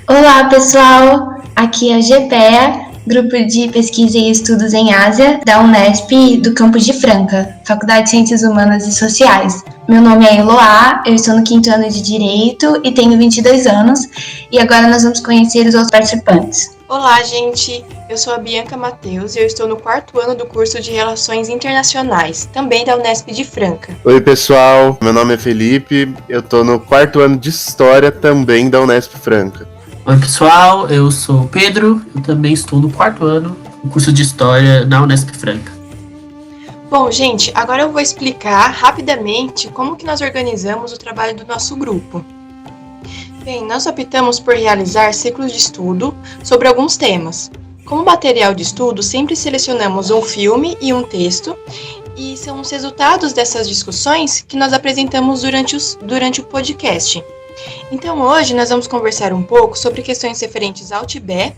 Olá, pessoal! Aqui é a GPEA, Grupo de Pesquisa e Estudos em Ásia, da Unesp do campus de Franca, Faculdade de Ciências Humanas e Sociais. Meu nome é Eloá, eu estou no 5º ano de Direito e tenho 22 anos, e agora nós vamos conhecer os outros participantes. Olá, gente! Eu sou a Bianca Matheus e eu estou no 4º ano do curso de Relações Internacionais, também da Unesp de Franca. Oi, pessoal! Meu nome é Felipe, eu estou no 4º ano de História, também da Unesp Franca. Oi, pessoal, eu sou o Pedro, eu também estou no 4º ano do curso de História na Unesp Franca. Bom, gente, agora eu vou explicar rapidamente como que nós organizamos o trabalho do nosso grupo. Bem, nós optamos por realizar ciclos de estudo sobre alguns temas. Como material de estudo, sempre selecionamos um filme e um texto, e são os resultados dessas discussões que nós apresentamos durante o podcast. Então, hoje nós vamos conversar um pouco sobre questões referentes ao Tibete,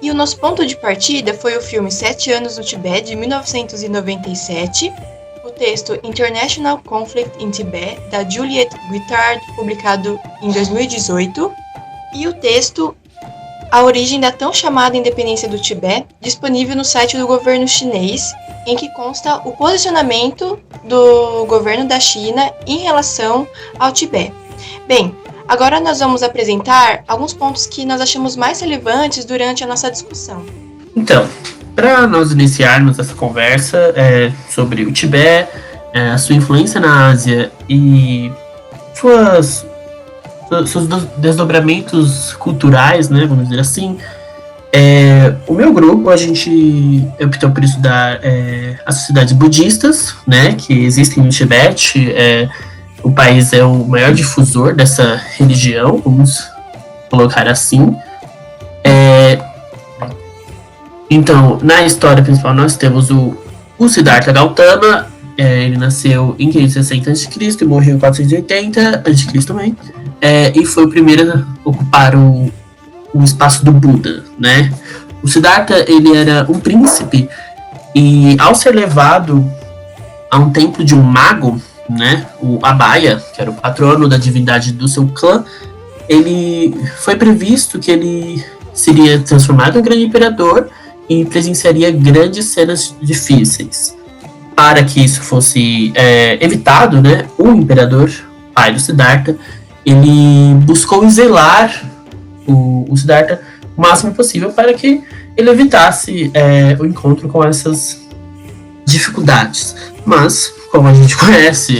e o nosso ponto de partida foi o filme 7 anos no Tibete, de 1997, o texto International Conflict in Tibet, da Juliette Guittard, publicado em 2018, e o texto A Origem da Tão Chamada Independência do Tibete, disponível no site do governo chinês, em que consta o posicionamento do governo da China em relação ao Tibete. Bem, agora nós vamos apresentar alguns pontos que nós achamos mais relevantes durante a nossa discussão. Então, para nós iniciarmos essa conversa sobre o Tibete, a sua influência na Ásia e seus desdobramentos culturais, né, vamos dizer assim, o meu grupo, a gente optou por estudar as sociedades budistas, né, que existem no Tibete. O país é o maior difusor dessa religião, vamos colocar assim. Então, na história principal, nós temos o Siddhartha Gautama. Ele nasceu em 560 a.C. e morreu em 480 a.C. também. E foi o primeiro a ocupar o espaço do Buda, né? O Siddhartha, ele era um príncipe, e ao ser levado a um templo de um mago, né, o Abhaya, que era o patrono da divindade do seu clã, ele foi previsto que ele seria transformado em grande imperador e presenciaria grandes cenas difíceis. Para que isso fosse evitado, né, o imperador, pai do Siddhartha, ele buscou exilar o Siddhartha o máximo possível para que ele evitasse o encontro com essas dificuldades. Mas, como a gente conhece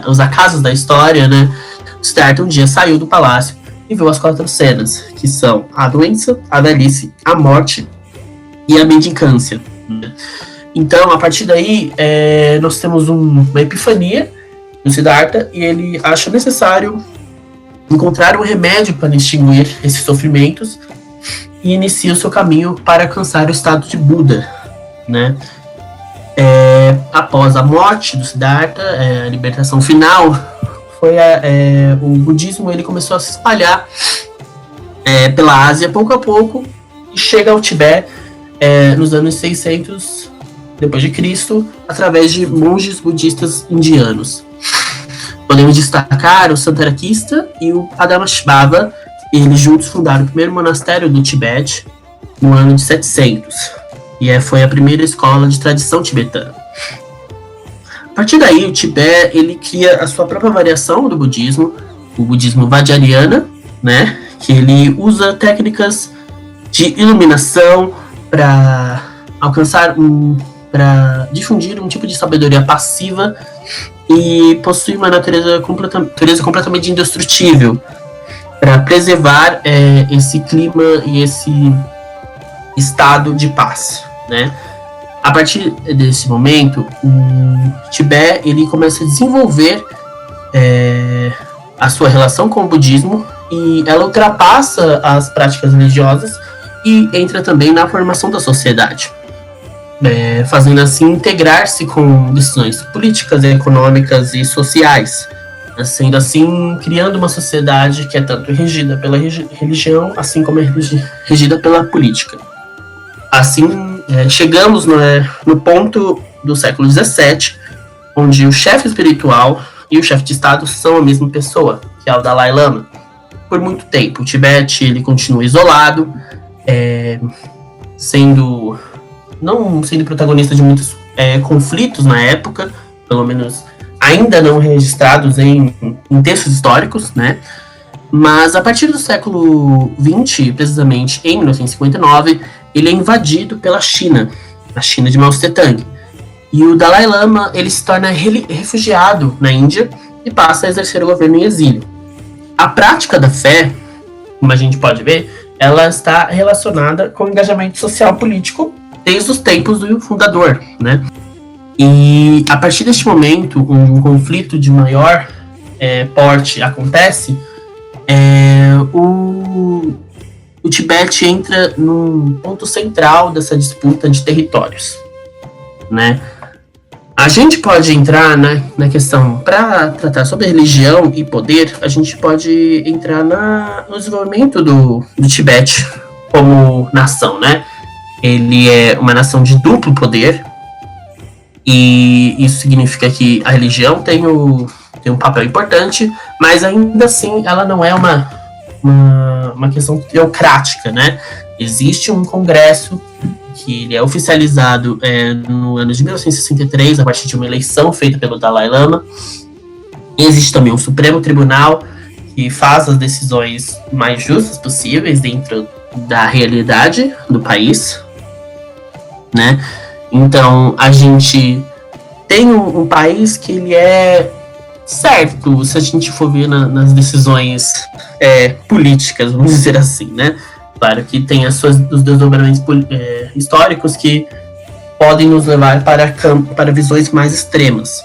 os acasos da história, né, o Siddhartha um dia saiu do palácio e viu as 4 cenas, que são a doença, a velhice, a morte e a mendicância. Então, a partir daí, nós temos uma epifania no Siddhartha, e ele acha necessário encontrar um remédio para extinguir esses sofrimentos, e inicia o seu caminho para alcançar o estado de Buda, né? Após a morte do Siddhartha, a libertação final, foi o budismo, ele começou a se espalhar pela Ásia pouco a pouco, e chega ao Tibete nos anos 600 depois de Cristo, através de monges budistas indianos. Podemos destacar o Santarakista e o Padmasambhava. Eles juntos fundaram o primeiro monastério do Tibete no ano de 700, e foi a primeira escola de tradição tibetana. A partir daí, o Tibete, ele cria a sua própria variação do budismo, o budismo Vajrayana, né, que ele usa técnicas de iluminação para difundir um tipo de sabedoria passiva, e possui uma natureza completamente indestrutível, para preservar esse clima e esse estado de paz, né? A partir desse momento, o Tibete, ele começa a desenvolver a sua relação com o budismo, e ela ultrapassa as práticas religiosas e entra também na formação da sociedade, fazendo assim integrar-se com decisões políticas, econômicas e sociais, sendo assim criando uma sociedade que é tanto regida pela religião, assim como é regida pela política. Assim, chegamos no ponto do século XVII, onde o chefe espiritual e o chefe de Estado são a mesma pessoa, que é o Dalai Lama. por muito tempo. O Tibete ele continua isolado, não sendo protagonista de muitos conflitos na época, pelo menos ainda não registrados em textos históricos, né? Mas a partir do século XX, precisamente em 1959, ele é invadido pela China, a China de Mao Tse-tung. E o Dalai Lama ele se torna refugiado na Índia e passa a exercer o governo em exílio. A prática da fé, como a gente pode ver, ela está relacionada com o engajamento social político desde os tempos do fundador, né? E a partir deste momento, um conflito de maior porte acontece, o Tibete entra num ponto central dessa disputa de territórios, né? A gente pode entrar na questão, para tratar sobre religião e poder, a gente pode entrar no desenvolvimento do Tibete como nação, né? Ele é uma nação de duplo poder, e isso significa que a religião tem um papel importante, mas ainda assim ela não é uma questão teocrática, né? Existe um congresso que ele é oficializado no ano de 1963, a partir de uma eleição feita pelo Dalai Lama. Existe também um Supremo Tribunal que faz as decisões mais justas possíveis dentro da realidade do país, né? Então, a gente tem um país que ele é certo, se a gente for ver nas decisões políticas, vamos dizer assim, né? Claro que tem os desdobramentos históricos que podem nos levar para visões mais extremas.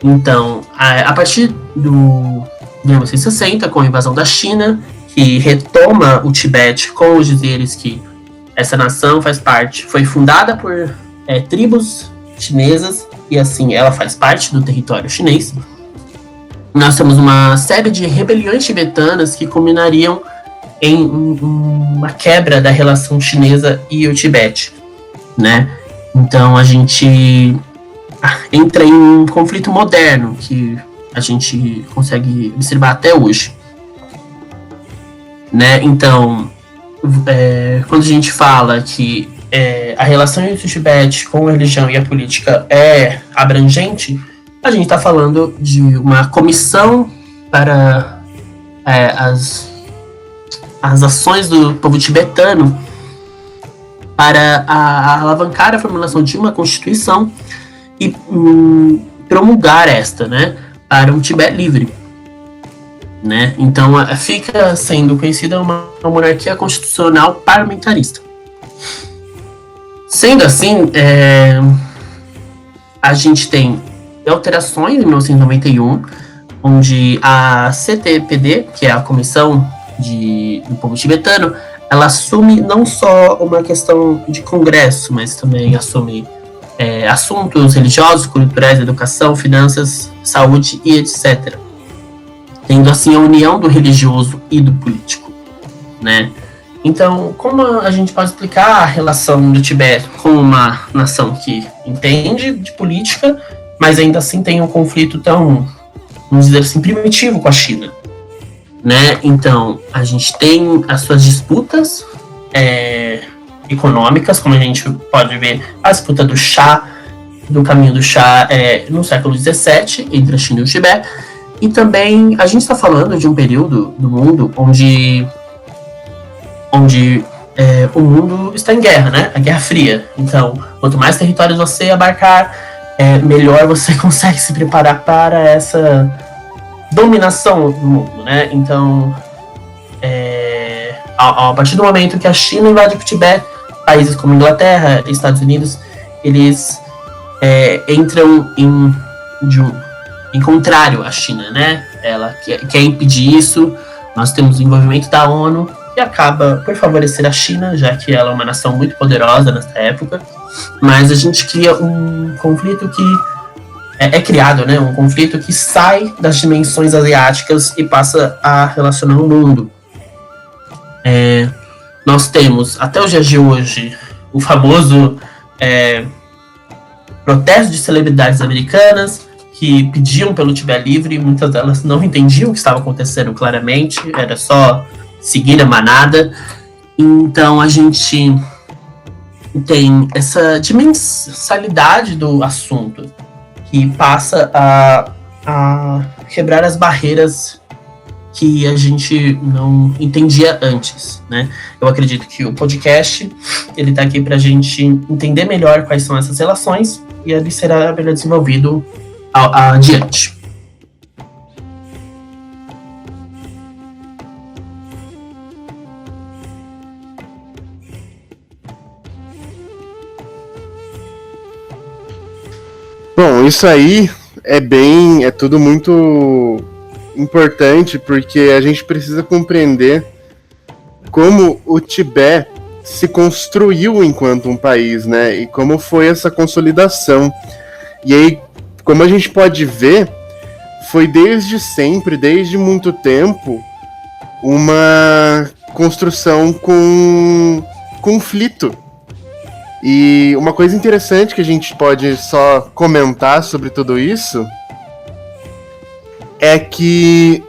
Então, a partir do 1960, com a invasão da China, que retoma o Tibete com os dizeres que essa nação foi fundada por tribos chinesas, e assim ela faz parte do território chinês. Nós temos uma série de rebeliões tibetanas que culminariam em uma quebra da relação chinesa e o Tibete, né? Então a gente entra em um conflito moderno que a gente consegue observar até hoje, né? Então, quando a gente fala que a relação entre o Tibete com a religião e a política é abrangente, a gente está falando de uma comissão para as ações do povo tibetano para alavancar a formulação de uma constituição e promulgar esta, né, para um Tibete livre, né? Então fica sendo conhecida uma monarquia constitucional parlamentarista. Sendo assim, a gente tem alterações em 1991, onde a CTPD, que é a Comissão do Povo Tibetano, ela assume não só uma questão de congresso, mas também assume assuntos religiosos, culturais, educação, finanças, saúde e etc. Tendo assim a união do religioso e do político, né? Então, como a gente pode explicar a relação do Tibete com uma nação que entende de política, mas ainda assim tem um conflito tão, vamos dizer assim, primitivo com a China, né? Então, a gente tem as suas disputas econômicas, como a gente pode ver, a disputa do caminho do chá no século XVII, entre a China e o Tibete, e também a gente está falando de um período do mundo onde o mundo está em guerra, né? A Guerra Fria. Então, quanto mais territórios você abarcar, melhor você consegue se preparar para essa dominação do mundo, né? Então, a partir do momento que a China invade o Tibete, países como Inglaterra e Estados Unidos, eles entram em contrário à China, né? Ela quer impedir isso. Nós temos o envolvimento da ONU, que acaba por favorecer a China, já que ela é uma nação muito poderosa nessa época, mas a gente cria um conflito que criado, né? Um conflito que sai das dimensões asiáticas e passa a relacionar o mundo. Nós temos, até os dias de hoje, o famoso protesto de celebridades americanas, que pediam pelo Tibete livre, e muitas delas não entendiam o que estava acontecendo claramente, era só seguir a manada. Então a gente tem essa dimensionalidade do assunto, que passa a quebrar as barreiras que a gente não entendia antes, né? Eu acredito que o podcast, ele tá aqui pra gente entender melhor quais são essas relações, e ele será melhor desenvolvido adiante. Bom, isso aí é tudo muito importante, porque a gente precisa compreender como o Tibete se construiu enquanto um país, né? E como foi essa consolidação. E aí, como a gente pode ver, foi desde sempre, desde muito tempo, uma construção com conflito. E uma coisa interessante que a gente pode só comentar sobre tudo isso é que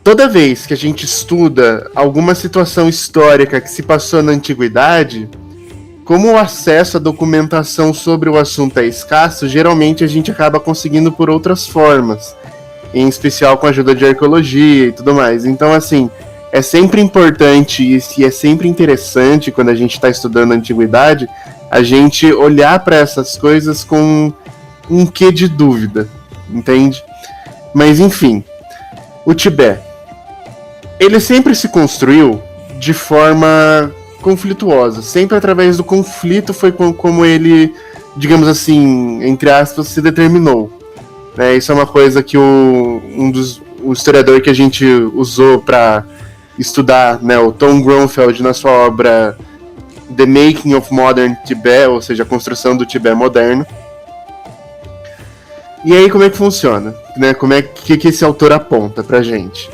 toda vez que a gente estuda alguma situação histórica que se passou na antiguidade, como o acesso à documentação sobre o assunto é escasso, geralmente a gente acaba conseguindo por outras formas, em especial com a ajuda de arqueologia e tudo mais. Então, assim, é sempre importante e é sempre interessante, quando a gente está estudando a antiguidade, a gente olhar para essas coisas com um quê de dúvida, entende? Mas, enfim, o Tibete, ele sempre se construiu de forma conflituosa, sempre através do conflito foi como ele, digamos assim, entre aspas, se determinou. Né? Isso é uma coisa que o historiador que a gente usou para estudar, né, o Tom Grunfeld, na sua obra The Making of Modern Tibet, ou seja, a construção do Tibete moderno. E aí, como é que funciona? Né? Como é que esse autor aponta pra gente?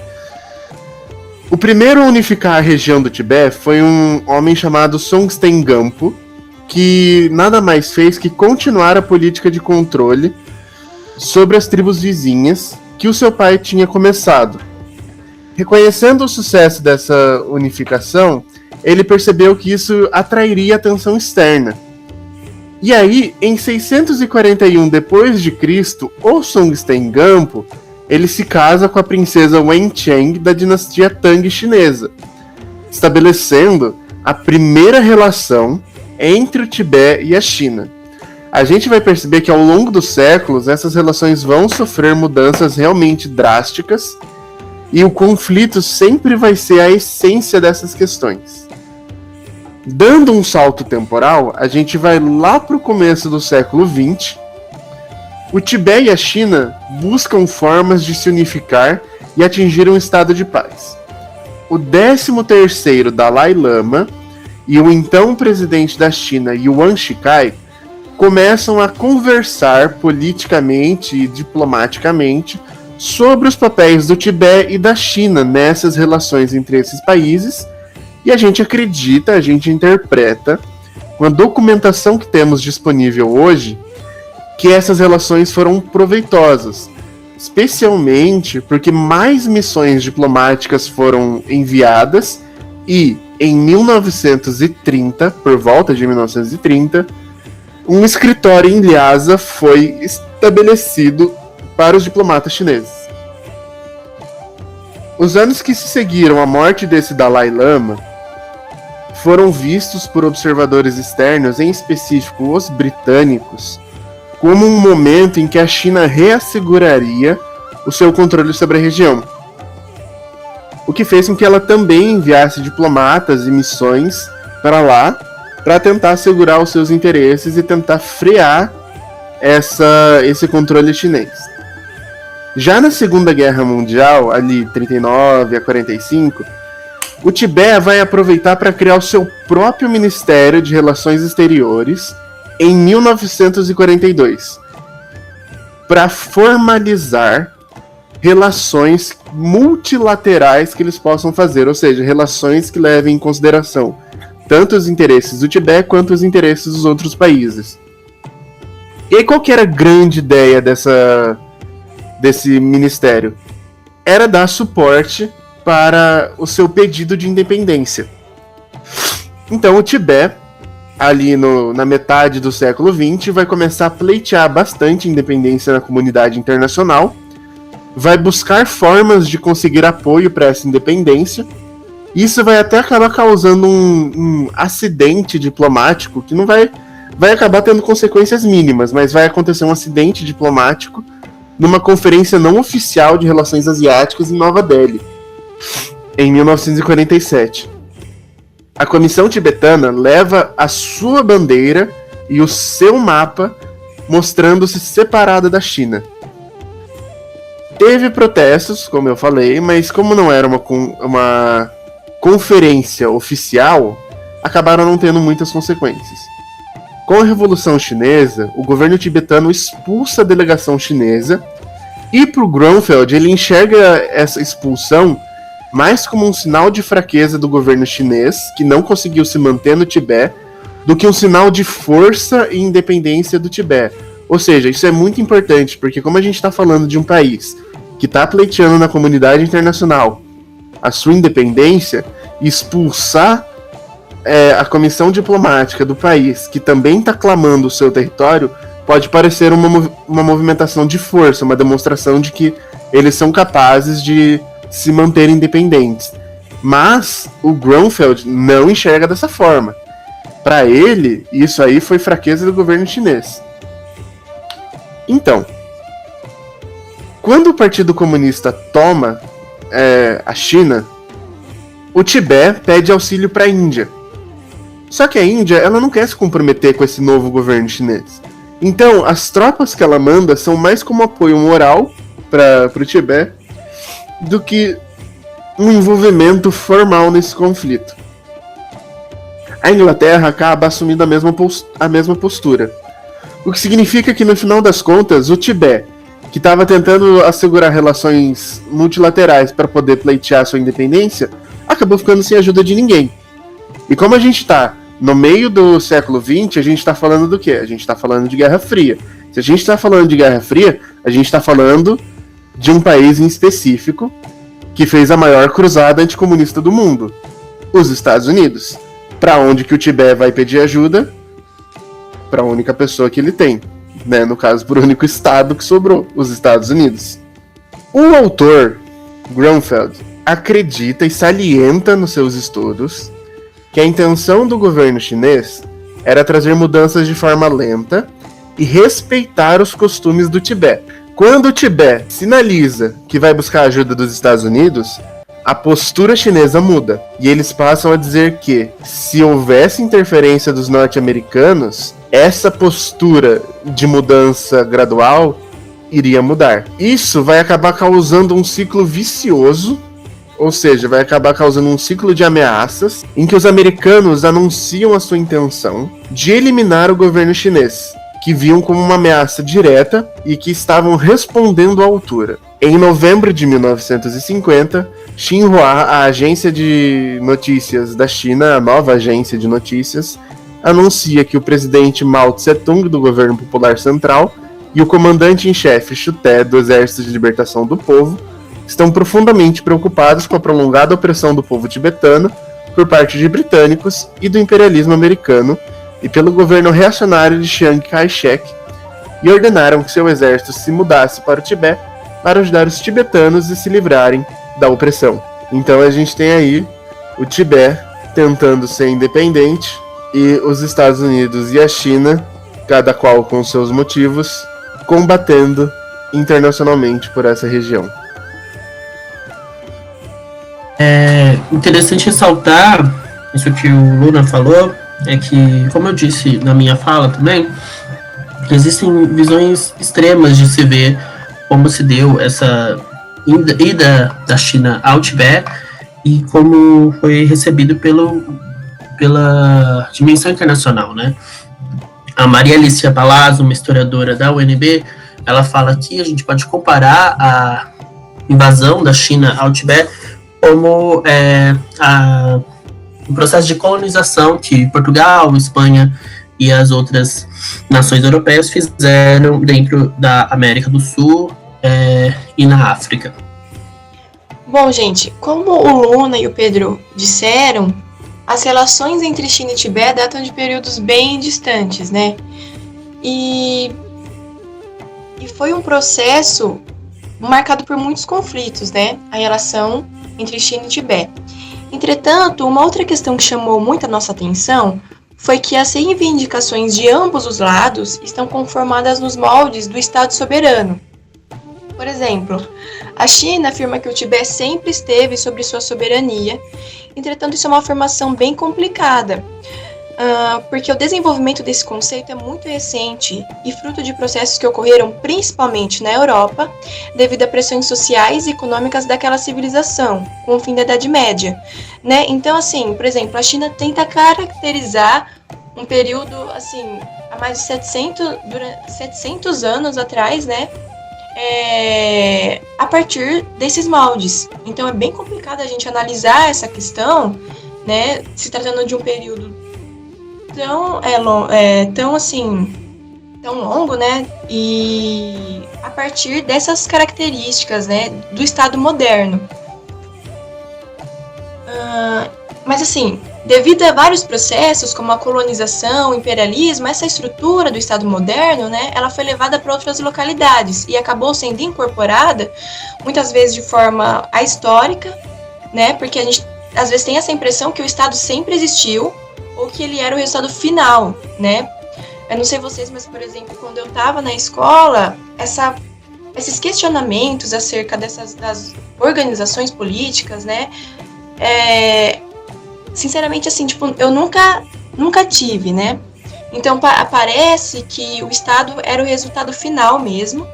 O primeiro a unificar a região do Tibete foi um homem chamado Songtsen Gampo, que nada mais fez que continuar a política de controle sobre as tribos vizinhas que o seu pai tinha começado. Reconhecendo o sucesso dessa unificação, ele percebeu que isso atrairia atenção externa. E aí, em 641 d.C., o Songtsen Gampo, ele se casa com a princesa Wencheng da dinastia Tang chinesa, estabelecendo a primeira relação entre o Tibete e a China. A gente vai perceber que ao longo dos séculos, essas relações vão sofrer mudanças realmente drásticas, e o conflito sempre vai ser a essência dessas questões. Dando um salto temporal, a gente vai lá para o começo do século XX. O Tibete e a China buscam formas de se unificar e atingir um estado de paz. O 13º Dalai Lama e o então presidente da China, Yuan Shikai, começam a conversar politicamente e diplomaticamente sobre os papéis do Tibete e da China nessas relações entre esses países, e a gente acredita, a gente interpreta, com a documentação que temos disponível hoje, que essas relações foram proveitosas, especialmente porque mais missões diplomáticas foram enviadas e, em 1930, por volta de 1930, um escritório em Lhasa foi estabelecido para os diplomatas chineses. Os anos que se seguiram à morte desse Dalai Lama foram vistos por observadores externos, em específico os britânicos, como um momento em que a China reasseguraria o seu controle sobre a região, o que fez com que ela também enviasse diplomatas e missões para lá para tentar assegurar os seus interesses e tentar frear esse controle chinês. Já na Segunda Guerra Mundial, ali 39 a 45, o Tibete vai aproveitar para criar o seu próprio Ministério de Relações Exteriores em 1942, para formalizar relações multilaterais que eles possam fazer, ou seja, relações que levem em consideração tanto os interesses do Tibete quanto os interesses dos outros países. E aí, qual que era a grande ideia desse ministério? Era dar suporte para o seu pedido de independência. Então, o Tibete, ali na metade do século XX, vai começar a pleitear bastante independência na comunidade internacional, vai buscar formas de conseguir apoio para essa independência. Isso vai até acabar causando um acidente diplomático que não vai acabar tendo consequências mínimas, mas vai acontecer um acidente diplomático numa conferência não oficial de relações asiáticas em Nova Delhi, em 1947. A Comissão Tibetana leva a sua bandeira e o seu mapa, mostrando-se separada da China. Teve protestos, como eu falei, mas como não era uma conferência oficial, acabaram não tendo muitas consequências. Com a Revolução Chinesa, o governo tibetano expulsa a delegação chinesa, e para o Grunfeld ele enxerga essa expulsão mais como um sinal de fraqueza do governo chinês, que não conseguiu se manter no Tibete, do que um sinal de força e independência do Tibete. Ou seja, isso é muito importante, porque como a gente está falando de um país que está pleiteando na comunidade internacional a sua independência, expulsar a comissão diplomática do país, que também está clamando o seu território, pode parecer uma movimentação de força, uma demonstração de que eles são capazes de se manterem independentes. Mas o Grunfeld não enxerga dessa forma. Para ele, isso aí foi fraqueza do governo chinês. Então, quando o Partido Comunista toma a China, o Tibete pede auxílio para a Índia. Só que a Índia, ela não quer se comprometer com esse novo governo chinês. Então, as tropas que ela manda são mais como apoio moral para o Tibete do que um envolvimento formal nesse conflito. A Inglaterra acaba assumindo a mesma postura. O que significa que, no final das contas, o Tibete, que estava tentando assegurar relações multilaterais para poder pleitear sua independência, acabou ficando sem ajuda de ninguém. E como a gente está no meio do século XX, a gente está falando do quê? A gente está falando de Guerra Fria. Se a gente está falando de Guerra Fria, a gente está falando de um país em específico que fez a maior cruzada anticomunista do mundo, os Estados Unidos. Para onde que o Tibete vai pedir ajuda? Para a única pessoa que ele tem, né? No caso, para o único estado que sobrou, os Estados Unidos. O autor, Grunfeld, acredita e salienta nos seus estudos que a intenção do governo chinês era trazer mudanças de forma lenta e respeitar os costumes do Tibete. Quando o Tibete sinaliza que vai buscar a ajuda dos Estados Unidos, a postura chinesa muda, e eles passam a dizer que, se houvesse interferência dos norte-americanos, essa postura de mudança gradual iria mudar. Isso vai acabar causando um ciclo vicioso, ou seja, vai acabar causando um ciclo de ameaças, em que os americanos anunciam a sua intenção de eliminar o governo chinês, que viam como uma ameaça direta e que estavam respondendo à altura. Em novembro de 1950, Xinhua, a agência de notícias da China, a nova agência de notícias, anuncia que o presidente Mao Tse-tung do Governo Popular Central e o comandante em chefe Chu Te do Exército de Libertação do Povo estão profundamente preocupados com a prolongada opressão do povo tibetano por parte de britânicos e do imperialismo americano e pelo governo reacionário de Chiang Kai-shek, e ordenaram que seu exército se mudasse para o Tibete para ajudar os tibetanos a se livrarem da opressão. Então a gente tem aí o Tibete tentando ser independente e os Estados Unidos e a China, cada qual com seus motivos, combatendo internacionalmente por essa região. É interessante ressaltar isso que o Luna falou, é que, como eu disse na minha fala também, existem visões extremas de se ver como se deu essa ida da China ao Tibete e como foi recebido pela dimensão internacional, né? A Maria Alicia Palazzo, uma historiadora da UNB, ela fala que a gente pode comparar a invasão da China ao Tibete como um processo de colonização que Portugal, Espanha e as outras nações europeias fizeram dentro da América do Sul e na África. Bom, gente, como o Luna e o Pedro disseram, as relações entre China e Tibete datam de períodos bem distantes, né? E foi um processo marcado por muitos conflitos, né? A relação entre China e Tibete. Entretanto, uma outra questão que chamou muito a nossa atenção foi que as reivindicações de ambos os lados estão conformadas nos moldes do Estado soberano. Por exemplo, a China afirma que o Tibete sempre esteve sob sua soberania, entretanto isso é uma afirmação bem complicada, porque o desenvolvimento desse conceito é muito recente e fruto de processos que ocorreram principalmente na Europa, devido a pressões sociais e econômicas daquela civilização, com o fim da Idade Média, né? Então, assim, por exemplo, a China tenta caracterizar um período, assim, há mais de 700 anos atrás, né? A partir desses moldes. Então, é bem complicado a gente analisar essa questão, né? Se tratando de um período tão longo, né? E a partir dessas características, né, do Estado moderno. Mas assim, devido a vários processos, como a colonização, o imperialismo, essa estrutura do Estado moderno, né, ela foi levada para outras localidades e acabou sendo incorporada, muitas vezes de forma ahistórica, né, porque a gente às vezes tem essa impressão que o Estado sempre existiu, ou que ele era o resultado final, né? Eu não sei vocês, mas, por exemplo, quando eu estava na escola, esses questionamentos acerca das organizações políticas, né? Sinceramente, assim, tipo, eu nunca tive, né? Então, parece que o Estado era o resultado final mesmo,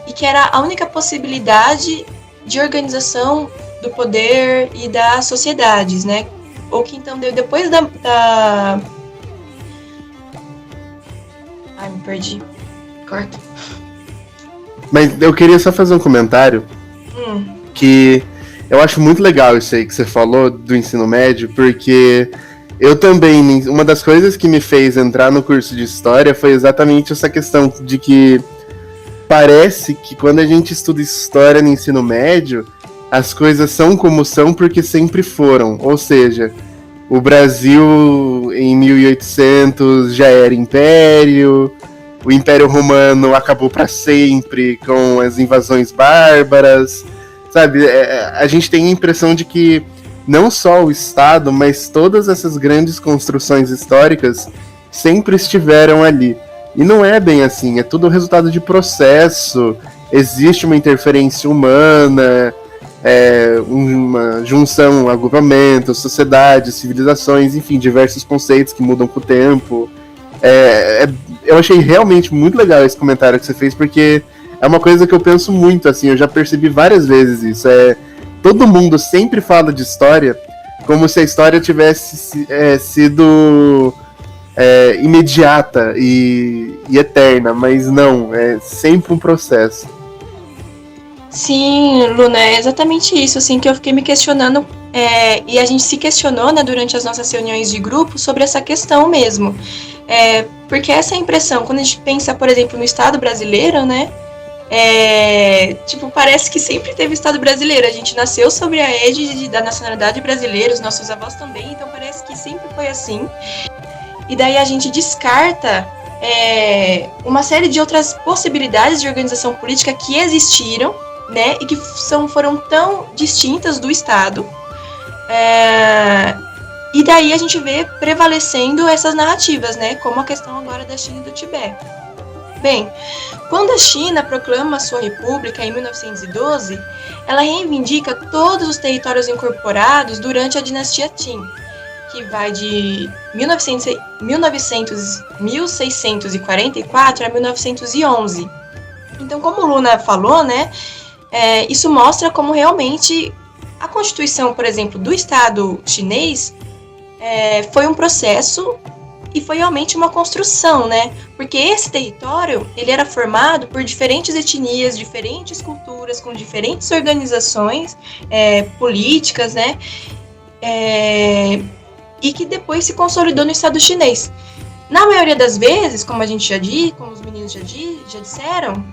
e que era a única possibilidade de organização do poder e das sociedades, né? Ou que então depois Ai, me perdi. Corta. Mas eu queria só fazer um comentário que eu acho muito legal isso aí que você falou do ensino médio, porque eu também, uma das coisas que me fez entrar no curso de História foi exatamente essa questão de que parece que quando a gente estuda História no ensino médio, as coisas são como são porque sempre foram. Ou seja, o Brasil em 1800 já era império, o Império Romano acabou para sempre com as invasões bárbaras, sabe? A gente tem a impressão de que não só o Estado, mas todas essas grandes construções históricas sempre estiveram ali. E não é bem assim, é tudo resultado de processo, existe uma interferência humana, uma junção, agrupamento, sociedades, civilizações, enfim, diversos conceitos que mudam com o tempo. Eu achei realmente muito legal esse comentário que você fez, porque é uma coisa que eu penso muito, assim, eu já percebi várias vezes isso. Todo mundo sempre fala de história como se a história tivesse sido imediata e eterna, mas não, é sempre um processo. Sim, Luna, é exatamente isso, assim, que eu fiquei me questionando, e a gente se questionou, né, durante as nossas reuniões de grupo sobre essa questão mesmo, porque essa é a impressão, quando a gente pensa, por exemplo, no Estado brasileiro, né, parece que sempre teve Estado brasileiro, a gente nasceu sobre a égide da nacionalidade brasileira, os nossos avós também, então parece que sempre foi assim, e daí a gente descarta uma série de outras possibilidades de organização política que existiram, né, e que foram tão distintas do Estado, e daí a gente vê prevalecendo essas narrativas, né, como a questão agora da China e do Tibete. Bem, quando a China proclama sua república em 1912, ela reivindica todos os territórios incorporados durante a dinastia Qin, que vai de 1644 a 1911. Então, como o Luna falou, né, isso mostra como realmente a constituição, por exemplo, do Estado chinês foi um processo e foi realmente uma construção, né? Porque esse território, ele era formado por diferentes etnias, diferentes culturas, com diferentes organizações políticas, né? E que depois se consolidou no Estado chinês. Na maioria das vezes, como os meninos já disseram,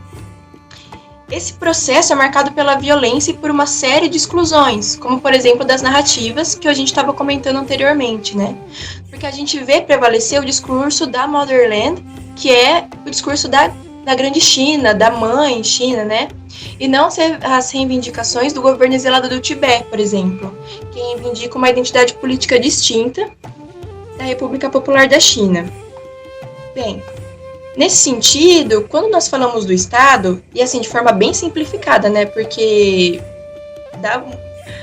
esse processo é marcado pela violência e por uma série de exclusões, como, por exemplo, das narrativas que a gente estava comentando anteriormente, né? Porque a gente vê prevalecer o discurso da Motherland, que é o discurso da grande China, da mãe China, né? E não as reivindicações do governo exilado do Tibete, por exemplo, que reivindica uma identidade política distinta da República Popular da China. Bem, nesse sentido, quando nós falamos do Estado, e assim, de forma bem simplificada, né, porque dá,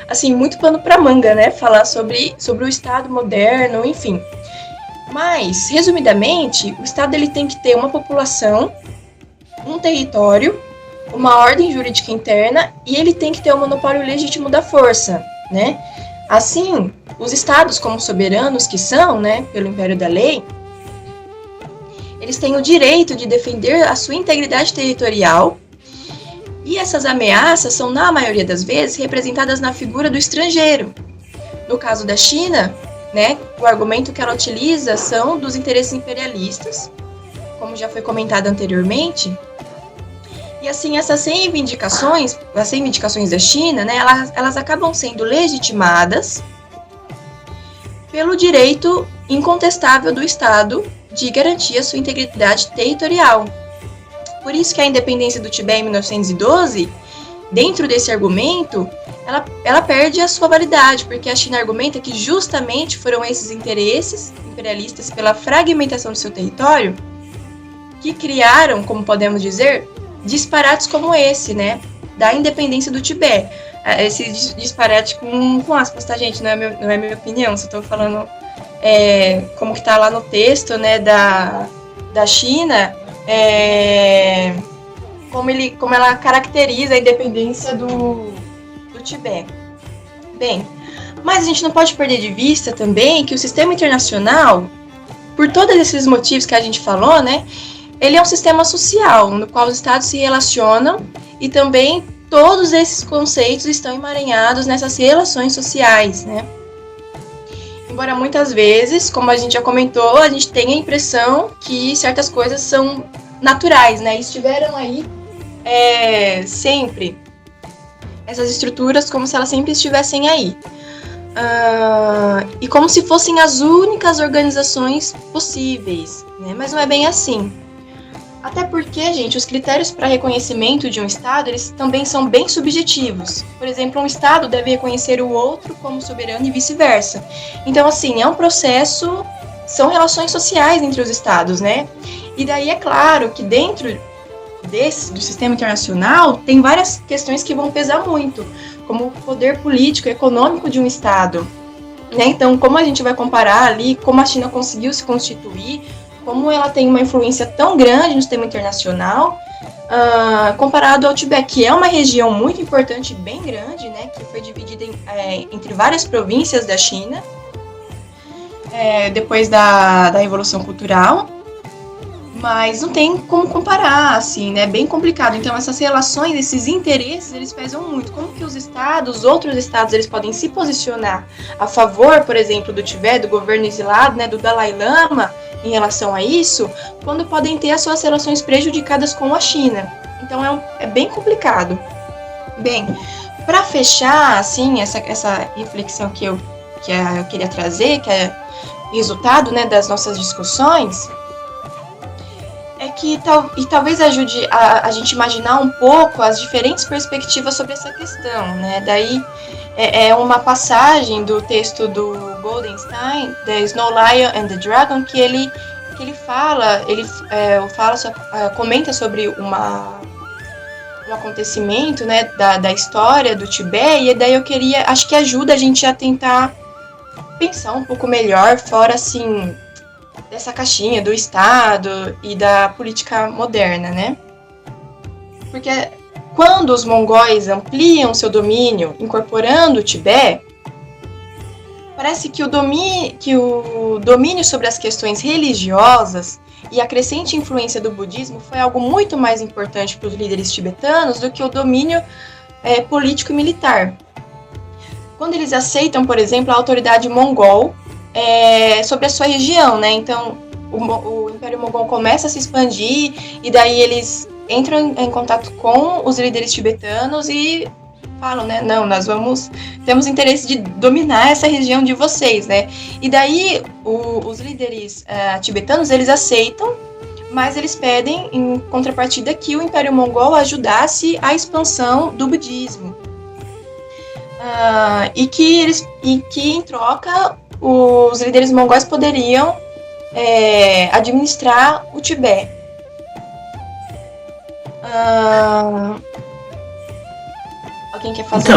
assim, muito pano para manga, né, falar sobre o Estado moderno, enfim. Mas, resumidamente, o Estado ele tem que ter uma população, um território, uma ordem jurídica interna, e ele tem que ter o monopólio legítimo da força, né. Assim, os Estados, como soberanos que são, né, pelo Império da Lei, eles têm o direito de defender a sua integridade territorial, e essas ameaças são, na maioria das vezes, representadas na figura do estrangeiro. No caso da China, né, o argumento que ela utiliza são dos interesses imperialistas, como já foi comentado anteriormente, e assim, essas reivindicações, as reivindicações da China, né, elas acabam sendo legitimadas pelo direito incontestável do Estado de garantir a sua integridade territorial. Por isso que a independência do Tibete em 1912, dentro desse argumento, ela perde a sua validade, porque a China argumenta que justamente foram esses interesses imperialistas pela fragmentação do seu território que criaram, como podemos dizer, disparates como esse, né, da independência do Tibete. Esse disparate com aspas, tá, gente? Não é minha opinião, só estou falando como que está lá no texto, né, da China, como ela caracteriza a independência do Tibete. Bem, mas a gente não pode perder de vista também que o sistema internacional, por todos esses motivos que a gente falou, né, ele é um sistema social, no qual os estados se relacionam e também todos esses conceitos estão emaranhados nessas relações sociais, né? Embora muitas vezes, como a gente já comentou, a gente tenha a impressão que certas coisas são naturais, né? Estiveram aí sempre. Essas estruturas como se elas sempre estivessem aí. E como se fossem as únicas organizações possíveis, né? Mas não é bem assim. Até porque, gente, os critérios para reconhecimento de um Estado, eles também são bem subjetivos. Por exemplo, um Estado deve reconhecer o outro como soberano e vice-versa. Então, assim, é um processo, são relações sociais entre os Estados, né? E daí é claro que dentro do sistema internacional tem várias questões que vão pesar muito, como o poder político e econômico de um Estado, né? Então, como a gente vai comparar ali, como a China conseguiu se constituir, como ela tem uma influência tão grande no sistema internacional, comparado ao Tibete, que é uma região muito importante e bem grande, né, que foi dividida entre várias províncias da China, depois da Revolução Cultural, mas não tem como comparar, assim, né, bem complicado. Então, essas relações, esses interesses, eles pesam muito. Como que os outros estados, eles podem se posicionar a favor, por exemplo, do Tibete, do governo exilado, né, do Dalai Lama, em relação a isso, quando podem ter as suas relações prejudicadas com a China. Então é bem complicado. Bem, para fechar assim essa reflexão que eu queria trazer, que é resultado, né, das nossas discussões, é que talvez ajude a gente imaginar um pouco as diferentes perspectivas sobre essa questão, né? Daí é uma passagem do texto do Goldenstein, The Snow Lion and the Dragon, que ele comenta sobre um acontecimento, né, da história do Tibete, e daí acho que ajuda a gente a tentar pensar um pouco melhor, fora assim, dessa caixinha do Estado e da política moderna, né? Porque quando os mongóis ampliam seu domínio, incorporando o Tibete, parece que o domínio sobre as questões religiosas e a crescente influência do budismo foi algo muito mais importante para os líderes tibetanos do que o domínio político e militar. Quando eles aceitam, por exemplo, a autoridade mongol sobre a sua região, né? Então, o Império Mongol começa a se expandir, e daí eles entram em contato com os líderes tibetanos e falam, né, não, temos interesse de dominar essa região de vocês, né, e daí os líderes tibetanos, eles aceitam, mas eles pedem, em contrapartida, que o Império Mongol ajudasse a expansão do budismo, e que em troca, os líderes mongóis poderiam administrar o Tibete. Alguém quer fazer?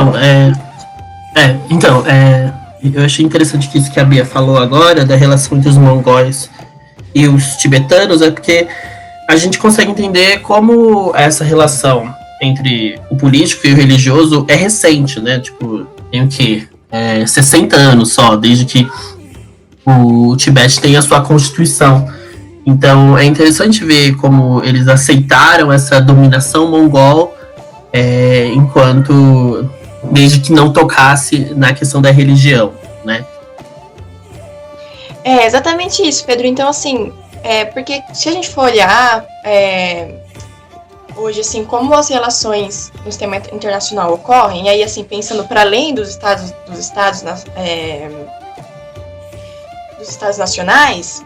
Eu achei interessante que isso que a Bia falou agora, da relação entre os mongóis e os tibetanos, é porque a gente consegue entender como essa relação entre o político e o religioso é recente, né? Tipo, tem o quê? 60 anos só, desde que o Tibete tem a sua constituição. Então, é interessante ver como eles aceitaram essa dominação mongol, desde que não tocasse na questão da religião, né? É exatamente isso, Pedro. Então, assim, porque se a gente for olhar hoje, assim, como as relações no sistema internacional ocorrem, e aí, assim, pensando para além dos estados nacionais,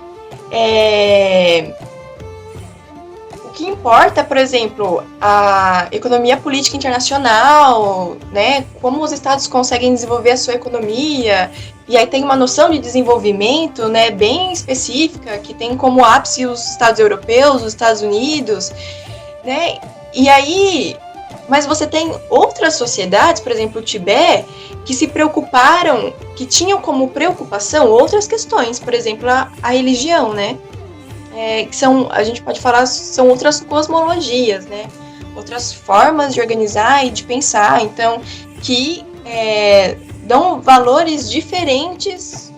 o que importa, por exemplo, a economia política internacional, né, como os estados conseguem desenvolver a sua economia, e aí tem uma noção de desenvolvimento, né, bem específica, que tem como ápice os estados europeus, os Estados Unidos, né, e aí, mas você tem outras sociedades, por exemplo, o Tibete, que se preocuparam, que tinham como preocupação outras questões, por exemplo, a religião, né, que são, a gente pode falar, são outras cosmologias, né, outras formas de organizar e de pensar, então, que dão valores diferentes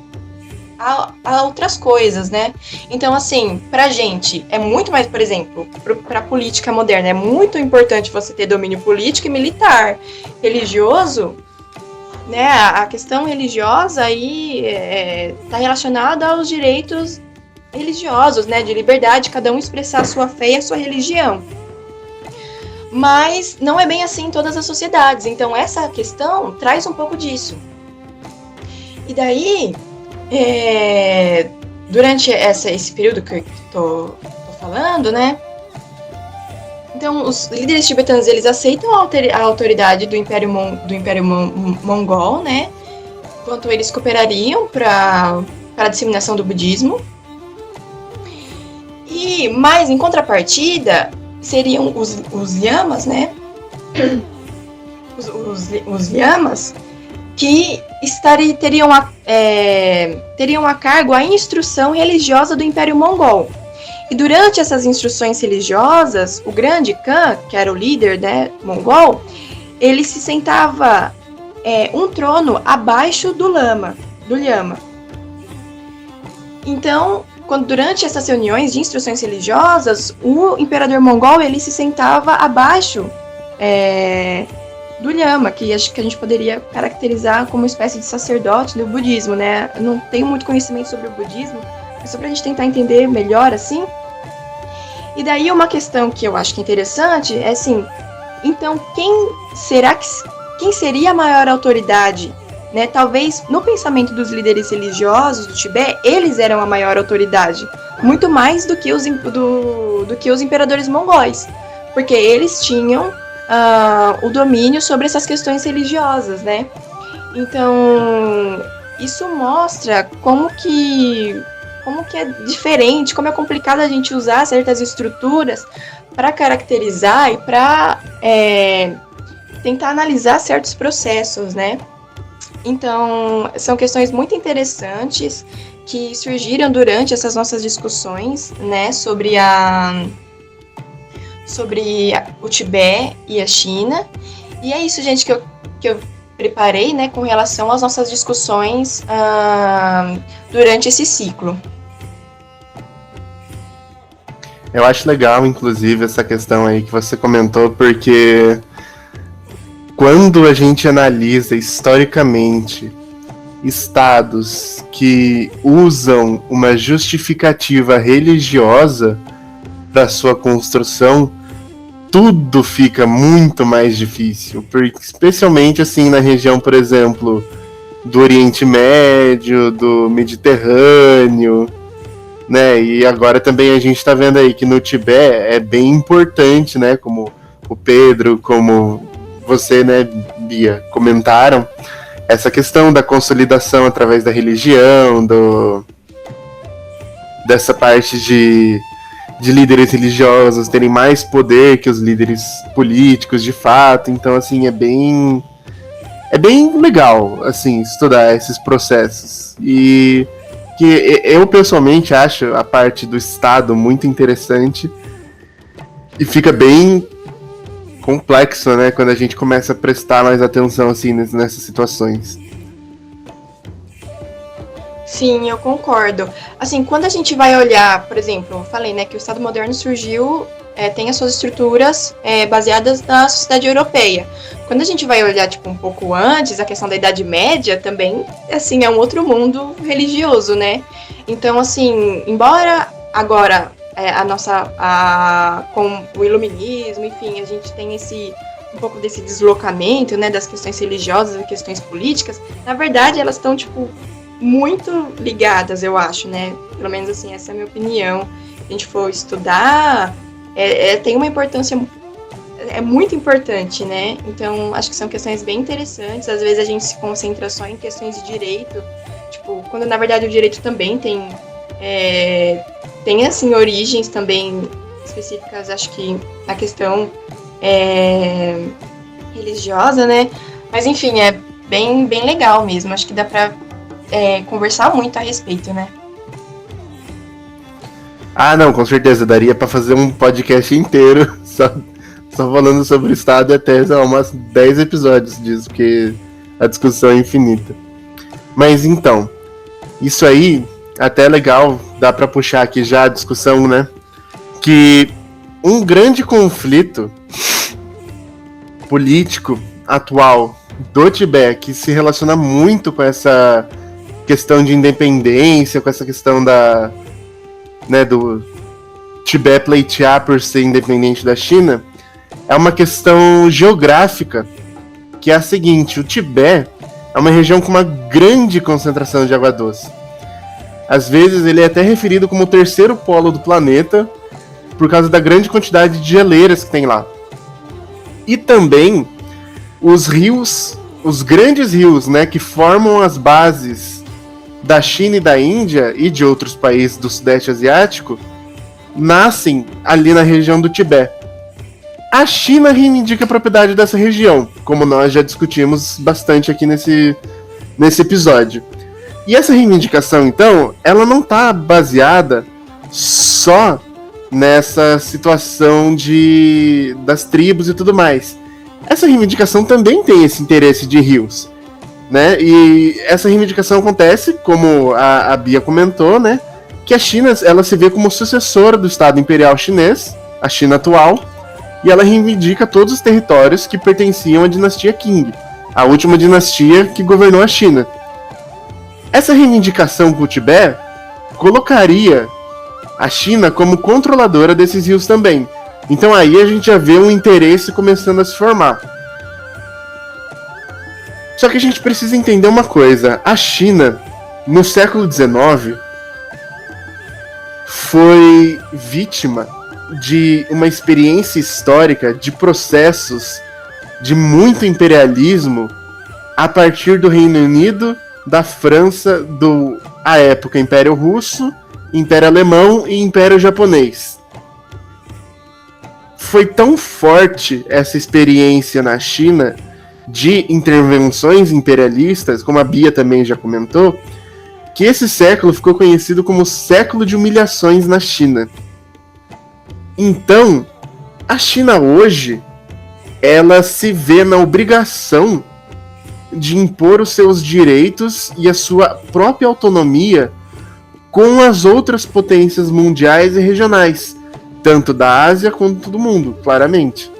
a outras coisas, né? Então, assim, pra gente, é muito mais, por exemplo, pra política moderna, é muito importante você ter domínio político e militar. Religioso, né? A questão religiosa aí tá relacionada aos direitos religiosos, né? De liberdade, cada um expressar a sua fé e a sua religião. Mas não é bem assim em todas as sociedades. Então, essa questão traz um pouco disso. E daí, durante esse período que eu tô falando, né? Então, os líderes tibetanos, eles aceitam a autoridade do Império Mongol, né? Enquanto eles cooperariam para a disseminação do budismo. Mas, em contrapartida, seriam os lhamas, né? Os lhamas que teriam a cargo a instrução religiosa do Império Mongol. E durante essas instruções religiosas, o grande Khan, que era o líder, né, mongol, ele se sentava um trono abaixo do lhama. Então, durante essas reuniões de instruções religiosas, o imperador mongol ele se sentava abaixo do lhama, que acho que a gente poderia caracterizar como uma espécie de sacerdote do budismo, né? Eu não tenho muito conhecimento sobre o budismo, mas só pra gente tentar entender melhor, assim. E daí uma questão que eu acho que é interessante é assim, então quem seria a maior autoridade, né? Talvez no pensamento dos líderes religiosos do Tibete, eles eram a maior autoridade, muito mais do que os imperadores mongóis, porque eles tinham o domínio sobre essas questões religiosas, né? Então, isso mostra como que é diferente, como é complicado a gente usar certas estruturas para caracterizar e para tentar analisar certos processos, né? Então, são questões muito interessantes que surgiram durante essas nossas discussões, né, sobre o Tibete e a China. E é isso, gente, que eu preparei, né, com relação às nossas discussões durante esse ciclo. Eu acho legal, inclusive, essa questão aí que você comentou, porque quando a gente analisa historicamente estados que usam uma justificativa religiosa para sua construção, tudo fica muito mais difícil, porque, especialmente assim na região, por exemplo, do Oriente Médio, do Mediterrâneo, né? E agora também a gente está vendo aí que no Tibete é bem importante, né? Como o Pedro, como você, né, Bia, comentaram, essa questão da consolidação através da religião, dessa parte de líderes religiosos terem mais poder que os líderes políticos, de fato. Então, assim, é bem legal, assim, estudar esses processos. E que eu, pessoalmente, acho a parte do Estado muito interessante e fica bem complexo, né, quando a gente começa a prestar mais atenção, assim, nessas situações. Sim, eu concordo. Assim, quando a gente vai olhar, por exemplo, eu falei, né, que o Estado moderno surgiu, tem as suas estruturas baseadas na sociedade europeia. Quando a gente vai olhar, tipo, um pouco antes, a questão da Idade Média também, assim, é um outro mundo religioso, né? Então, assim, embora agora com o iluminismo, enfim, a gente tem um pouco desse deslocamento, né, das questões religiosas e questões políticas, na verdade, elas estão, tipo, muito ligadas, eu acho, né? Pelo menos, assim, essa é a minha opinião. Se a gente for estudar, tem uma importância, é muito importante, né? Então, acho que são questões bem interessantes. Às vezes a gente se concentra só em questões de direito, tipo, quando na verdade o direito também tem assim, origens também específicas, acho que na questão religiosa, né? Mas, enfim, é bem legal mesmo. Acho que dá pra conversar muito a respeito, né? Ah, não, com certeza. Daria pra fazer um podcast inteiro só falando sobre o Estado e até umas 10 episódios disso, porque a discussão é infinita. Mas então, isso aí até é legal, dá pra puxar aqui já a discussão, né? Que um grande conflito político atual do Tibete, que se relaciona muito com essa questão de independência, com essa questão do Tibete pleitear por ser independente da China, é uma questão geográfica, que é a seguinte: o Tibete é uma região com uma grande concentração de água doce. Às vezes ele é até referido como o terceiro polo do planeta, por causa da grande quantidade de geleiras que tem lá. E também os rios, os grandes rios, né, que formam as bases da China e da Índia e de outros países do Sudeste Asiático, nascem ali na região do Tibete. A China reivindica a propriedade dessa região, como nós já discutimos bastante aqui nesse episódio. E essa reivindicação, então, ela não está baseada só nessa situação das tribos e tudo mais. Essa reivindicação também tem esse interesse de rios, né? E essa reivindicação acontece, como a Bia comentou, né? Que a China, ela se vê como sucessora do Estado Imperial Chinês, a China atual, e ela reivindica todos os territórios que pertenciam à dinastia Qing, a última dinastia que governou a China. Essa reivindicação com o Tibete colocaria a China como controladora desses rios também. Então aí a gente já vê um interesse começando a se formar. Só que a gente precisa entender uma coisa: a China, no século XIX, foi vítima de uma experiência histórica de processos de muito imperialismo a partir do Reino Unido, da França, à época Império Russo, Império Alemão e Império Japonês. Foi tão forte essa experiência na China de intervenções imperialistas, como a Bia também já comentou, que esse século ficou conhecido como o século de humilhações na China. Então, a China hoje, ela se vê na obrigação de impor os seus direitos e a sua própria autonomia com as outras potências mundiais e regionais, tanto da Ásia quanto do mundo, claramente.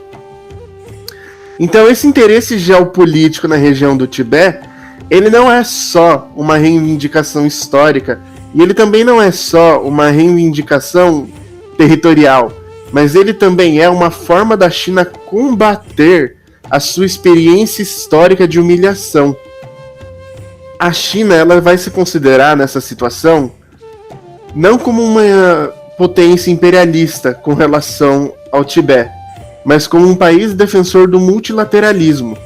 Então esse interesse geopolítico na região do Tibete ele não é só uma reivindicação histórica, e ele também não é só uma reivindicação territorial, mas ele também é uma forma da China combater a sua experiência histórica de humilhação. A China, ela vai se considerar nessa situação não como uma potência imperialista com relação ao Tibete, mas como um país defensor do multilateralismo,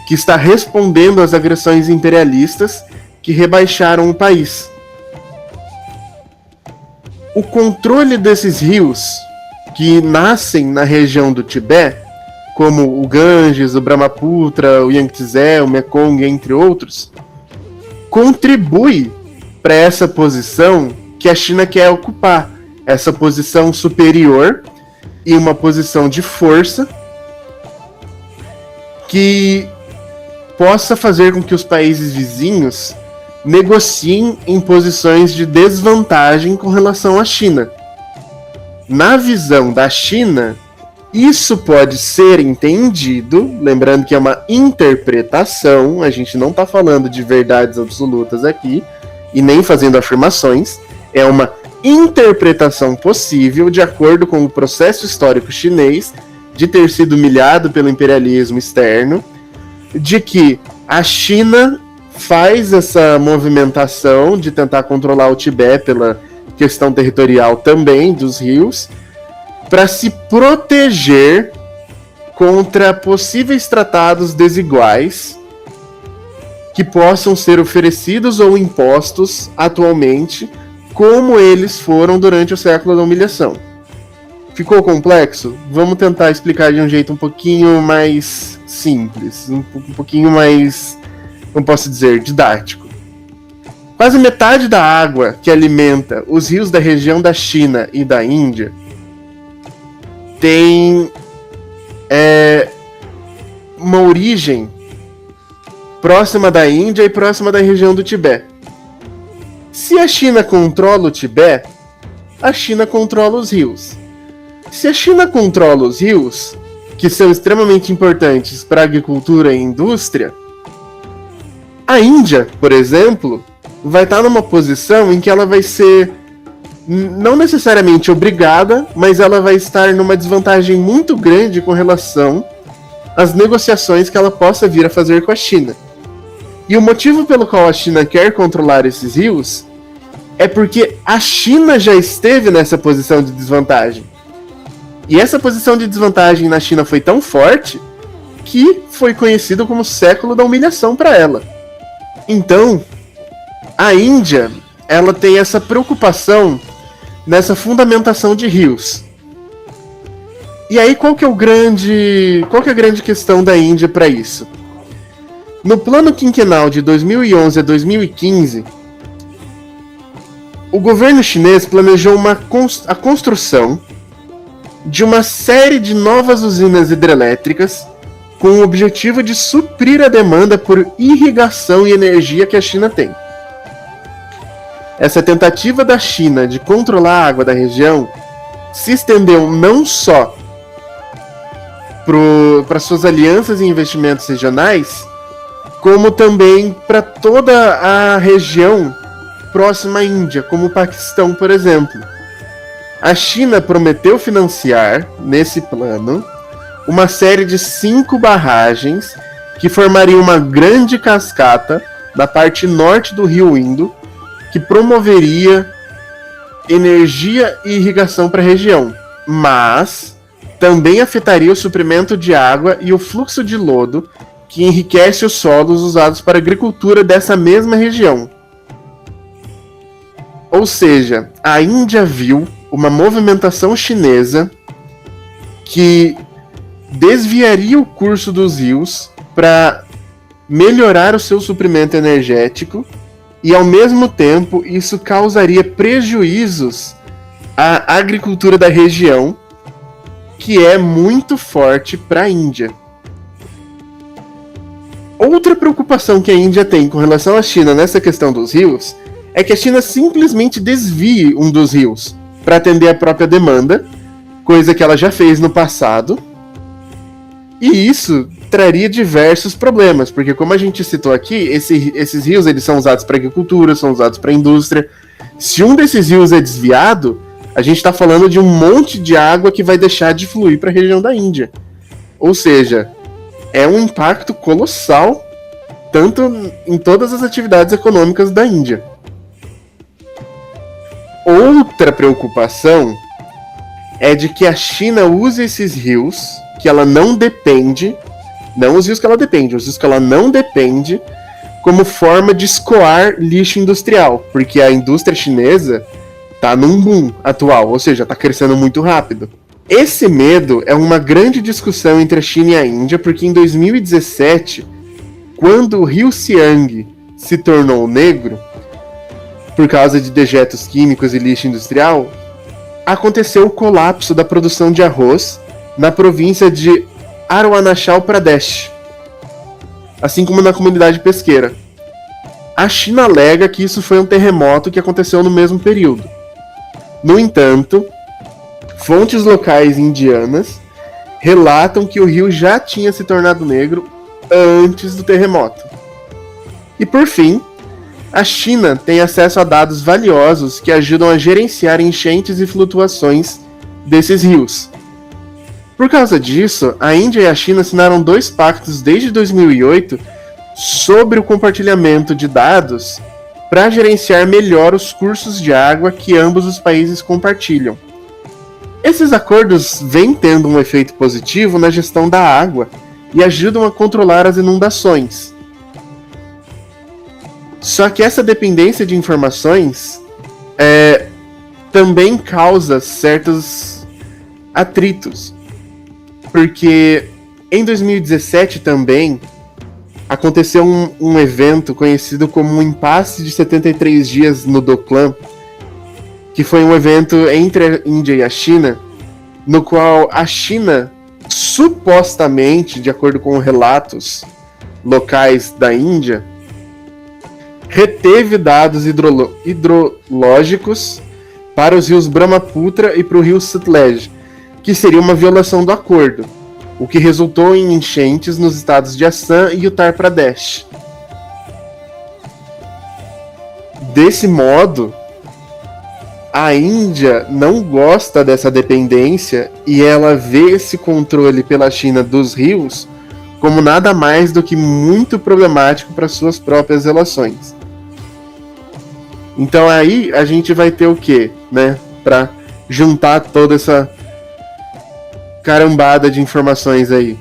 que está respondendo às agressões imperialistas que rebaixaram o país. O controle desses rios que nascem na região do Tibete, como o Ganges, o Brahmaputra, o Yangtze, o Mekong, entre outros, contribui para essa posição que a China quer ocupar, essa posição superior e uma posição de força que possa fazer com que os países vizinhos negociem em posições de desvantagem com relação à China. Na visão da China, isso pode ser entendido, lembrando que é uma interpretação, a gente não está falando de verdades absolutas aqui, e nem fazendo afirmações, é uma interpretação possível de acordo com o processo histórico chinês de ter sido humilhado pelo imperialismo externo, de que a China faz essa movimentação de tentar controlar o Tibete pela questão territorial também dos rios, para se proteger contra possíveis tratados desiguais que possam ser oferecidos ou impostos atualmente, como eles foram durante o século da humilhação. Ficou complexo? Vamos tentar explicar de um jeito um pouquinho mais simples, um pouquinho mais, como posso dizer, didático. Quase metade da água que alimenta os rios da região da China e da Índia tem uma origem próxima da Índia e próxima da região do Tibete. Se a China controla o Tibete, a China controla os rios. Se a China controla os rios, que são extremamente importantes para a agricultura e indústria, a Índia, por exemplo, vai estar numa posição em que ela vai ser não necessariamente obrigada, mas ela vai estar numa desvantagem muito grande com relação às negociações que ela possa vir a fazer com a China. E o motivo pelo qual a China quer controlar esses rios é porque a China já esteve nessa posição de desvantagem. E essa posição de desvantagem na China foi tão forte que foi conhecido como século da humilhação para ela. Então, a Índia, ela tem essa preocupação nessa fundamentação de rios. E aí qual que é a grande questão da Índia para isso? No plano quinquenal de 2011 a 2015, o governo chinês planejou a construção de uma série de novas usinas hidrelétricas com o objetivo de suprir a demanda por irrigação e energia que a China tem. Essa tentativa da China de controlar a água da região se estendeu não só para suas alianças e investimentos regionais, como também para toda a região próxima à Índia, como o Paquistão, por exemplo. A China prometeu financiar, nesse plano, uma série de 5 barragens que formariam uma grande cascata na parte norte do rio Indo, que promoveria energia e irrigação para a região, mas também afetaria o suprimento de água e o fluxo de lodo que enriquece os solos usados para a agricultura dessa mesma região. Ou seja, a Índia viu uma movimentação chinesa que desviaria o curso dos rios para melhorar o seu suprimento energético e, ao mesmo tempo, isso causaria prejuízos à agricultura da região, que é muito forte para a Índia. Outra preocupação que a Índia tem com relação à China nessa questão dos rios é que a China simplesmente desvie um dos rios para atender a própria demanda, coisa que ela já fez no passado, E isso traria diversos problemas, porque como a gente citou aqui, esses rios eles são usados para agricultura, são usados para indústria. Se um desses rios é desviado, a gente está falando de um monte de água que vai deixar de fluir para a região da Índia. Ou seja, é um impacto colossal, tanto em todas as atividades econômicas da Índia. Outra preocupação é de que a China use esses rios, que ela não depende, não os rios que ela depende, os rios que ela não depende, como forma de escoar lixo industrial, porque a indústria chinesa está num boom atual, ou seja, está crescendo muito rápido. Esse medo é uma grande discussão entre a China e a Índia, porque em 2017, quando o rio Siang se tornou negro, por causa de dejetos químicos e lixo industrial, aconteceu o colapso da produção de arroz na província de Arunachal Pradesh, assim como na comunidade pesqueira. A China alega que isso foi um terremoto que aconteceu no mesmo período. No entanto, fontes locais indianas relatam que o rio já tinha se tornado negro antes do terremoto. E por fim, a China tem acesso a dados valiosos que ajudam a gerenciar enchentes e flutuações desses rios. Por causa disso, a Índia e a China assinaram 2 pactos desde 2008 sobre o compartilhamento de dados para gerenciar melhor os cursos de água que ambos os países compartilham. Esses acordos vêm tendo um efeito positivo na gestão da água e ajudam a controlar as inundações. Só que essa dependência de informações também causa certos atritos. Porque em 2017 também aconteceu um evento conhecido como um impasse de 73 dias no Doklam, que foi um evento entre a Índia e a China, no qual a China, supostamente, de acordo com relatos locais da Índia, reteve dados hidrológicos para os rios Brahmaputra e para o rio Sutlej, que seria uma violação do acordo, o que resultou em enchentes nos estados de Assam e Uttar Pradesh. Desse modo, a Índia não gosta dessa dependência e ela vê esse controle pela China dos rios como nada mais do que muito problemático para suas próprias relações. Então aí a gente vai ter o quê, né? Para juntar toda essa carambada de informações aí.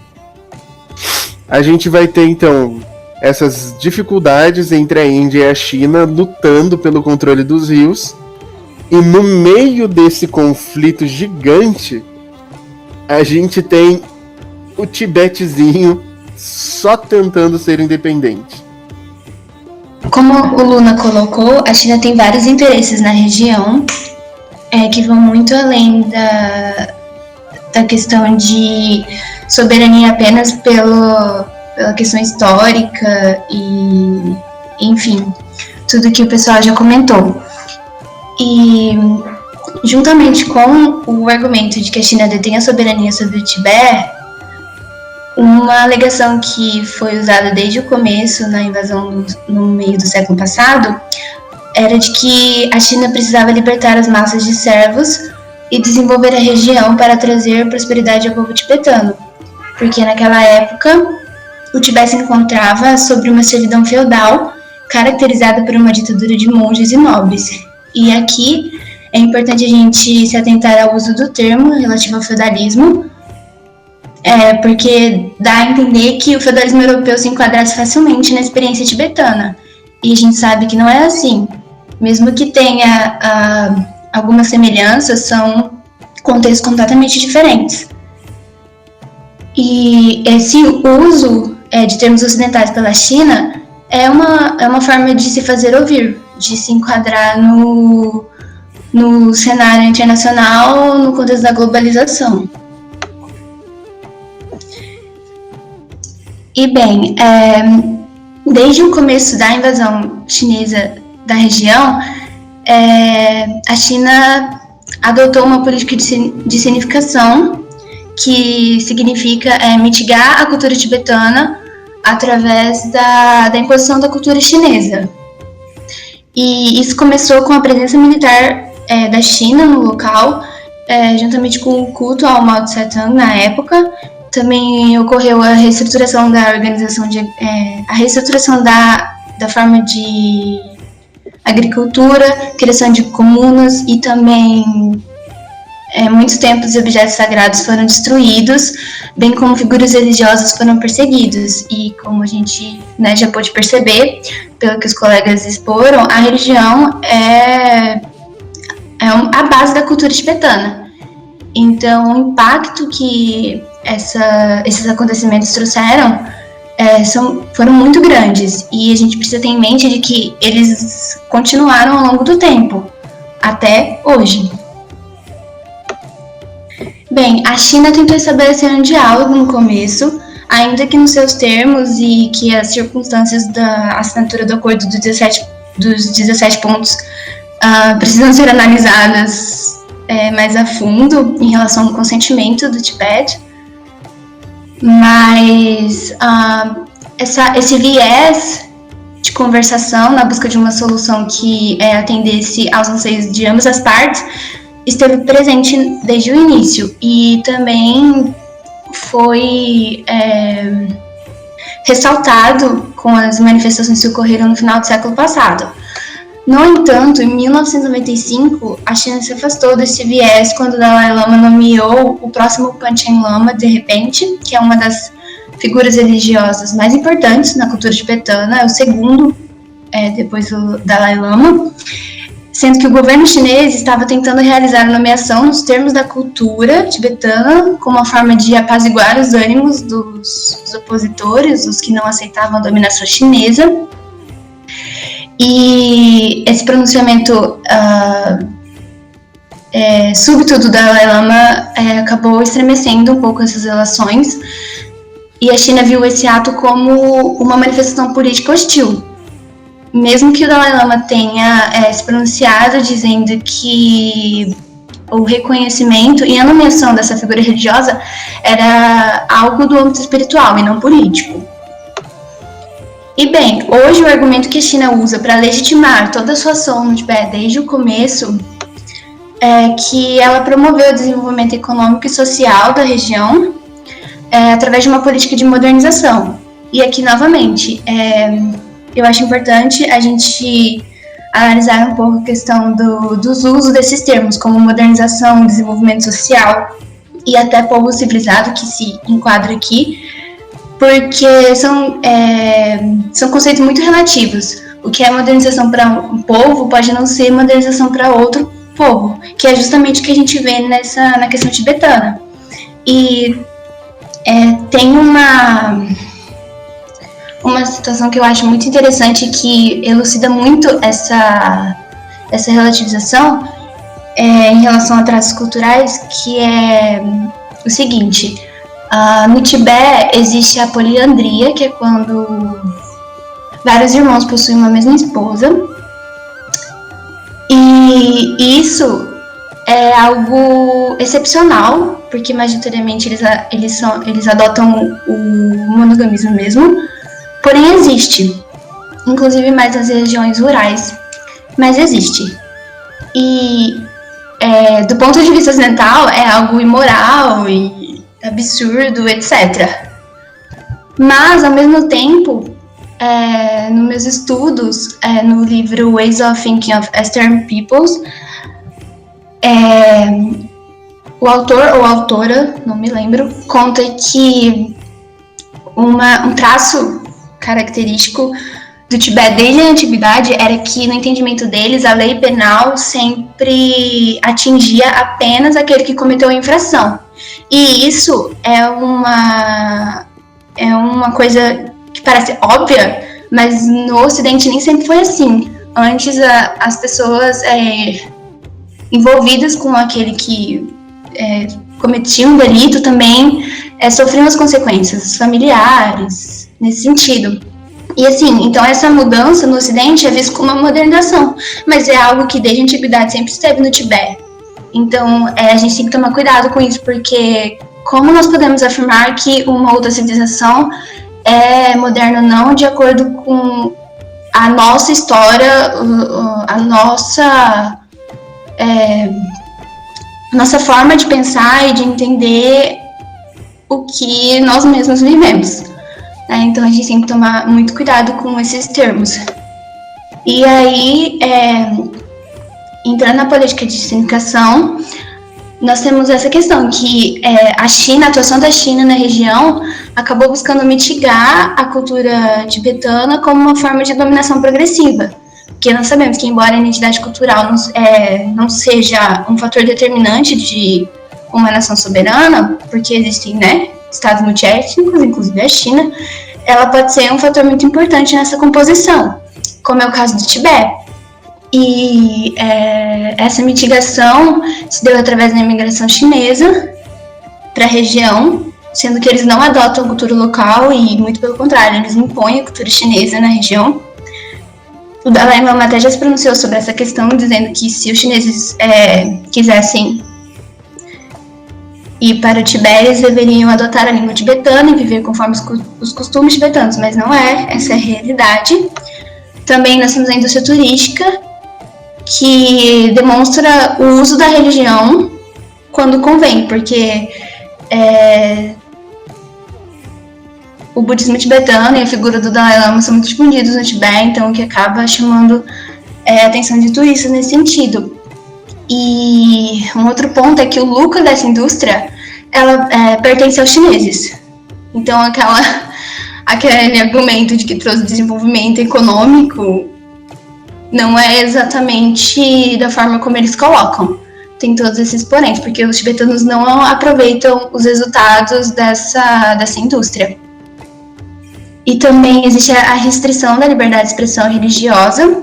A gente vai ter então essas dificuldades entre a Índia e a China lutando pelo controle dos rios, e no meio desse conflito gigante a gente tem o Tibetezinho só tentando ser independente. Como o Luna colocou, a China tem vários interesses na região que vão muito além da questão de soberania apenas pela questão histórica e, enfim, tudo que o pessoal já comentou. E, juntamente com o argumento de que a China detém a soberania sobre o Tibete, uma alegação que foi usada desde o começo na invasão no meio do século passado era de que a China precisava libertar as massas de servos e desenvolver a região para trazer prosperidade ao povo tibetano, porque naquela época o Tibete se encontrava sob uma servidão feudal caracterizada por uma ditadura de monges e nobres. E aqui é importante a gente se atentar ao uso do termo relativo ao feudalismo, porque dá a entender que o feudalismo europeu se enquadrasse facilmente na experiência tibetana. E a gente sabe que não é assim. Mesmo que tenha algumas semelhanças, são contextos completamente diferentes. E esse uso de termos ocidentais pela China é uma forma de se fazer ouvir, de se enquadrar no cenário internacional, no contexto da globalização. E bem, desde o começo da invasão chinesa da região, a China adotou uma política de significação que significa mitigar a cultura tibetana através da imposição da cultura chinesa. E isso começou com a presença militar da China no local, juntamente com o culto ao Mao Tse Tung na época. Também ocorreu a reestruturação da organização, a reestruturação da forma de agricultura, criação de comunas e também muitos templos e objetos sagrados foram destruídos, bem como figuras religiosas foram perseguidas. E como a gente já pôde perceber, pelo que os colegas exporam, a religião é a base da cultura tibetana. Então, o impacto que esses acontecimentos trouxeram foram muito grandes, e a gente precisa ter em mente de que eles continuaram ao longo do tempo, até hoje. Bem, a China tentou estabelecer um diálogo no começo, ainda que nos seus termos e que as circunstâncias da assinatura do acordo dos 17 pontos precisam ser analisadas mais a fundo em relação ao consentimento do Tibete. Mas esse viés de conversação na busca de uma solução que atendesse aos anseios de ambas as partes esteve presente desde o início e também foi ressaltado com as manifestações que ocorreram no final do século passado. No entanto, em 1995, a China se afastou desse viés quando o Dalai Lama nomeou o próximo Panchen Lama de repente, que é uma das figuras religiosas mais importantes na cultura tibetana, é o segundo depois do Dalai Lama, sendo que o governo chinês estava tentando realizar a nomeação nos termos da cultura tibetana, como uma forma de apaziguar os ânimos dos opositores, os que não aceitavam a dominação chinesa. E esse pronunciamento súbito do Dalai Lama acabou estremecendo um pouco essas relações, e a China viu esse ato como uma manifestação política hostil. Mesmo que o Dalai Lama tenha se pronunciado dizendo que o reconhecimento e a nomeação dessa figura religiosa era algo do âmbito espiritual e não político. E bem, hoje o argumento que a China usa para legitimar toda a sua ação no Tibete desde o começo é que ela promoveu o desenvolvimento econômico e social da região através de uma política de modernização. E aqui, novamente, eu acho importante a gente analisar um pouco a questão dos usos desses termos, como modernização, desenvolvimento social e até povo civilizado, que se enquadra aqui, porque são conceitos muito relativos. O que é modernização para um povo pode não ser modernização para outro povo, que é justamente o que a gente vê na questão tibetana. E tem uma situação que eu acho muito interessante, que elucida muito essa relativização em relação a traços culturais, que é o seguinte: no Tibete existe a poliandria, que é quando vários irmãos possuem uma mesma esposa, e isso é algo excepcional, porque majoritariamente eles adotam o monogamismo mesmo, porém existe, inclusive mais nas regiões rurais, mas existe. E do ponto de vista ocidental é algo imoral e absurdo, etc. Mas, ao mesmo tempo, nos meus estudos, no livro Ways of Thinking of Eastern Peoples, o autor ou autora, não me lembro, conta que um traço característico do Tibete desde a antiguidade era que, no entendimento deles, a lei penal sempre atingia apenas aquele que cometeu a infração. E isso é uma coisa que parece óbvia, mas no Ocidente nem sempre foi assim. Antes, as pessoas envolvidas com aquele que cometia um delito também sofriam as consequências familiares, nesse sentido. E assim, então essa mudança no Ocidente é vista como uma modernização, mas é algo que desde a antiguidade sempre esteve no Tibete. Então a gente tem que tomar cuidado com isso, porque como nós podemos afirmar que uma outra civilização é moderna ou não de acordo com a nossa história, a nossa forma de pensar e de entender o que nós mesmos vivemos. Então a gente tem que tomar muito cuidado com esses termos. E aí, entrando na política de comunicação, nós temos essa questão que a atuação da China na região acabou buscando mitigar a cultura tibetana como uma forma de dominação progressiva. Porque nós sabemos que, embora a identidade cultural não seja um fator determinante de uma nação soberana, porque existem, estados multiétnicos, inclusive a China, ela pode ser um fator muito importante nessa composição, como é o caso do Tibete. E essa mitigação se deu através da imigração chinesa para a região, sendo que eles não adotam a cultura local e, muito pelo contrário, eles impõem a cultura chinesa na região. O Dalai Lama até já se pronunciou sobre essa questão, dizendo que se os chineses quisessem ir para o Tibete, eles deveriam adotar a língua tibetana e viver conforme os costumes tibetanos, mas não essa é a realidade. Também nós temos a indústria turística, que demonstra o uso da religião quando convém, porque o budismo tibetano e a figura do Dalai Lama são muito difundidos no Tibete, então o que acaba chamando a atenção de turistas nesse sentido. E um outro ponto é que o lucro dessa indústria ela pertence aos chineses. Então aquele argumento de que trouxe desenvolvimento econômico não é exatamente da forma como eles colocam. Tem todos esses poréns, porque os tibetanos não aproveitam os resultados dessa indústria. E também existe a restrição da liberdade de expressão religiosa,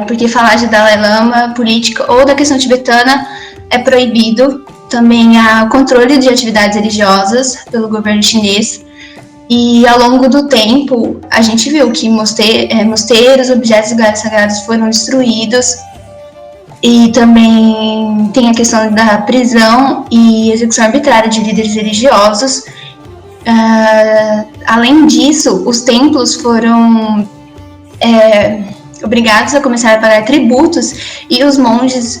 porque falar de Dalai Lama, política ou da questão tibetana é proibido. Também há o controle de atividades religiosas pelo governo chinês. E ao longo do tempo, a gente viu que mosteiros, objetos e lugares sagrados foram destruídos. E também tem a questão da prisão e execução arbitrária de líderes religiosos. Além disso, os templos foram obrigados a começar a pagar tributos e os monges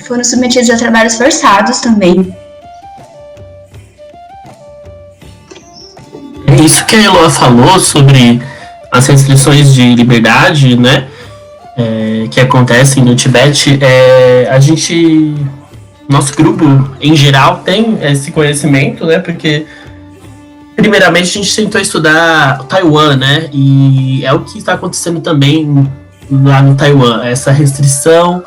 foram submetidos a trabalhos forçados também. Isso que a Eloá falou sobre as restrições de liberdade, né, que acontecem no Tibete, nosso grupo, em geral, tem esse conhecimento, né, porque, primeiramente, a gente tentou estudar Taiwan, né, e é o que está acontecendo também lá no Taiwan, essa restrição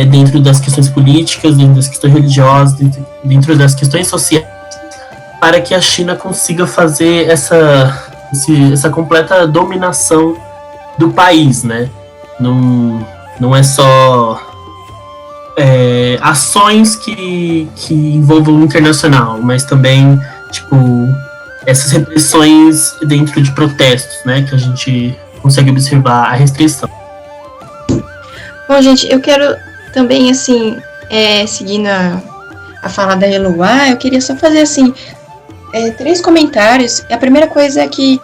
dentro das questões políticas, dentro das questões religiosas, dentro das questões sociais, para que a China consiga fazer essa completa dominação do país, né? Não é só ações que envolvam o internacional, mas também, essas repressões dentro de protestos, né? Que a gente consegue observar a restrição. Bom, gente, eu quero também, seguindo a fala da Eloá, eu queria só fazer, 3 comentários. A primeira coisa é que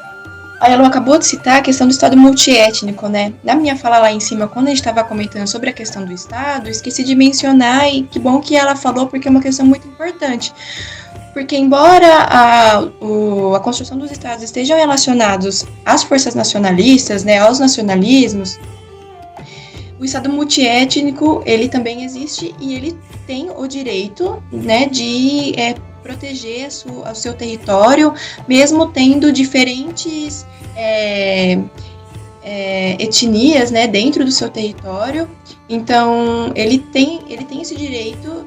a Elo acabou de citar a questão do Estado multiétnico, né? Na minha fala lá em cima, quando a gente estava comentando sobre a questão do Estado, esqueci de mencionar, e que bom que ela falou, porque é uma questão muito importante. Porque embora a construção dos Estados estejam relacionados às forças nacionalistas, né, aos nacionalismos, o Estado multiétnico, ele também existe e ele tem o direito, né, de proteger o seu território, mesmo tendo diferentes etnias, né, dentro do seu território. Então, ele tem esse direito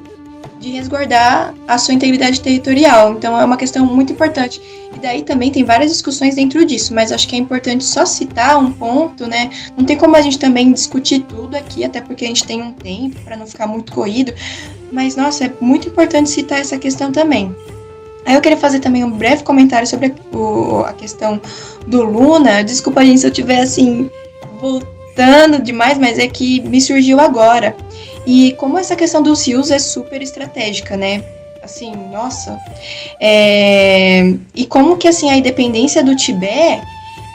de resguardar a sua integridade territorial. Então, é uma questão muito importante. E daí também tem várias discussões dentro disso, mas acho que é importante só citar um ponto, né? Não tem como a gente também discutir tudo aqui, até porque a gente tem um tempo para não ficar muito corrido. Mas, nossa, é muito importante citar essa questão também. Aí eu queria fazer também um breve comentário sobre a questão do Luna. Desculpa, gente, se eu estiver, voltando demais, mas é que me surgiu agora. E como essa questão dos rios é super estratégica, né? assim, nossa. E como que, assim, a independência do Tibete,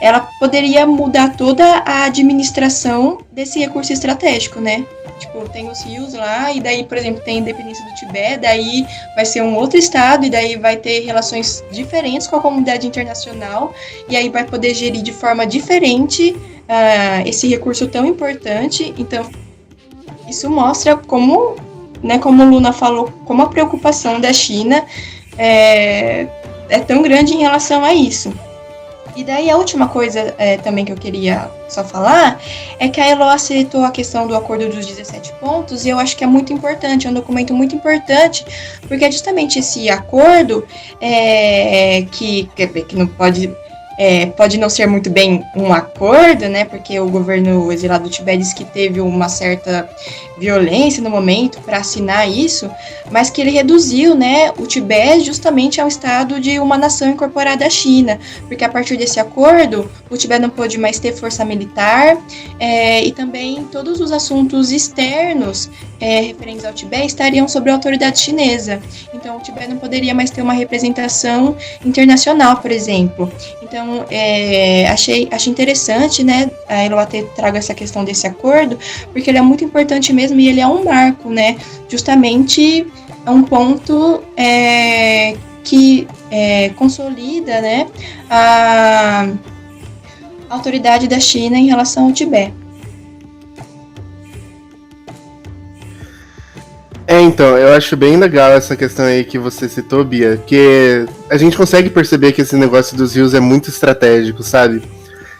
ela poderia mudar toda a administração desse recurso estratégico, né? Tipo, tem os rios lá, e daí, por exemplo, tem a independência do Tibete, daí vai ser um outro estado, e daí vai ter relações diferentes com a comunidade internacional, e aí vai poder gerir de forma diferente esse recurso tão importante. Então, isso mostra como, né, como a Luna falou, como a preocupação da China é tão grande em relação a isso. E daí a última coisa também que eu queria só falar é que a Eloá citou a questão do acordo dos 17 pontos, e eu acho que é muito importante, é um documento muito importante, porque é justamente esse acordo que não pode não ser muito bem um acordo, né, porque o governo exilado do Tibete disse que teve uma certa violência no momento para assinar isso, mas que ele reduziu, né, o Tibete justamente a um estado de uma nação incorporada à China, porque a partir desse acordo, o Tibete não pôde mais ter força militar, e também todos os assuntos externos referentes ao Tibete estariam sob a autoridade chinesa. Então, o Tibete não poderia mais ter uma representação internacional, por exemplo. Então, achei interessante, né, a Eloá ter trago essa questão desse acordo, porque ele é muito importante mesmo, e ele é um marco, né, justamente é um ponto que consolida, né, a autoridade da China em relação ao Tibete. Então, eu acho bem legal essa questão aí que você citou, Bia, que a gente consegue perceber que esse negócio dos rios é muito estratégico, sabe?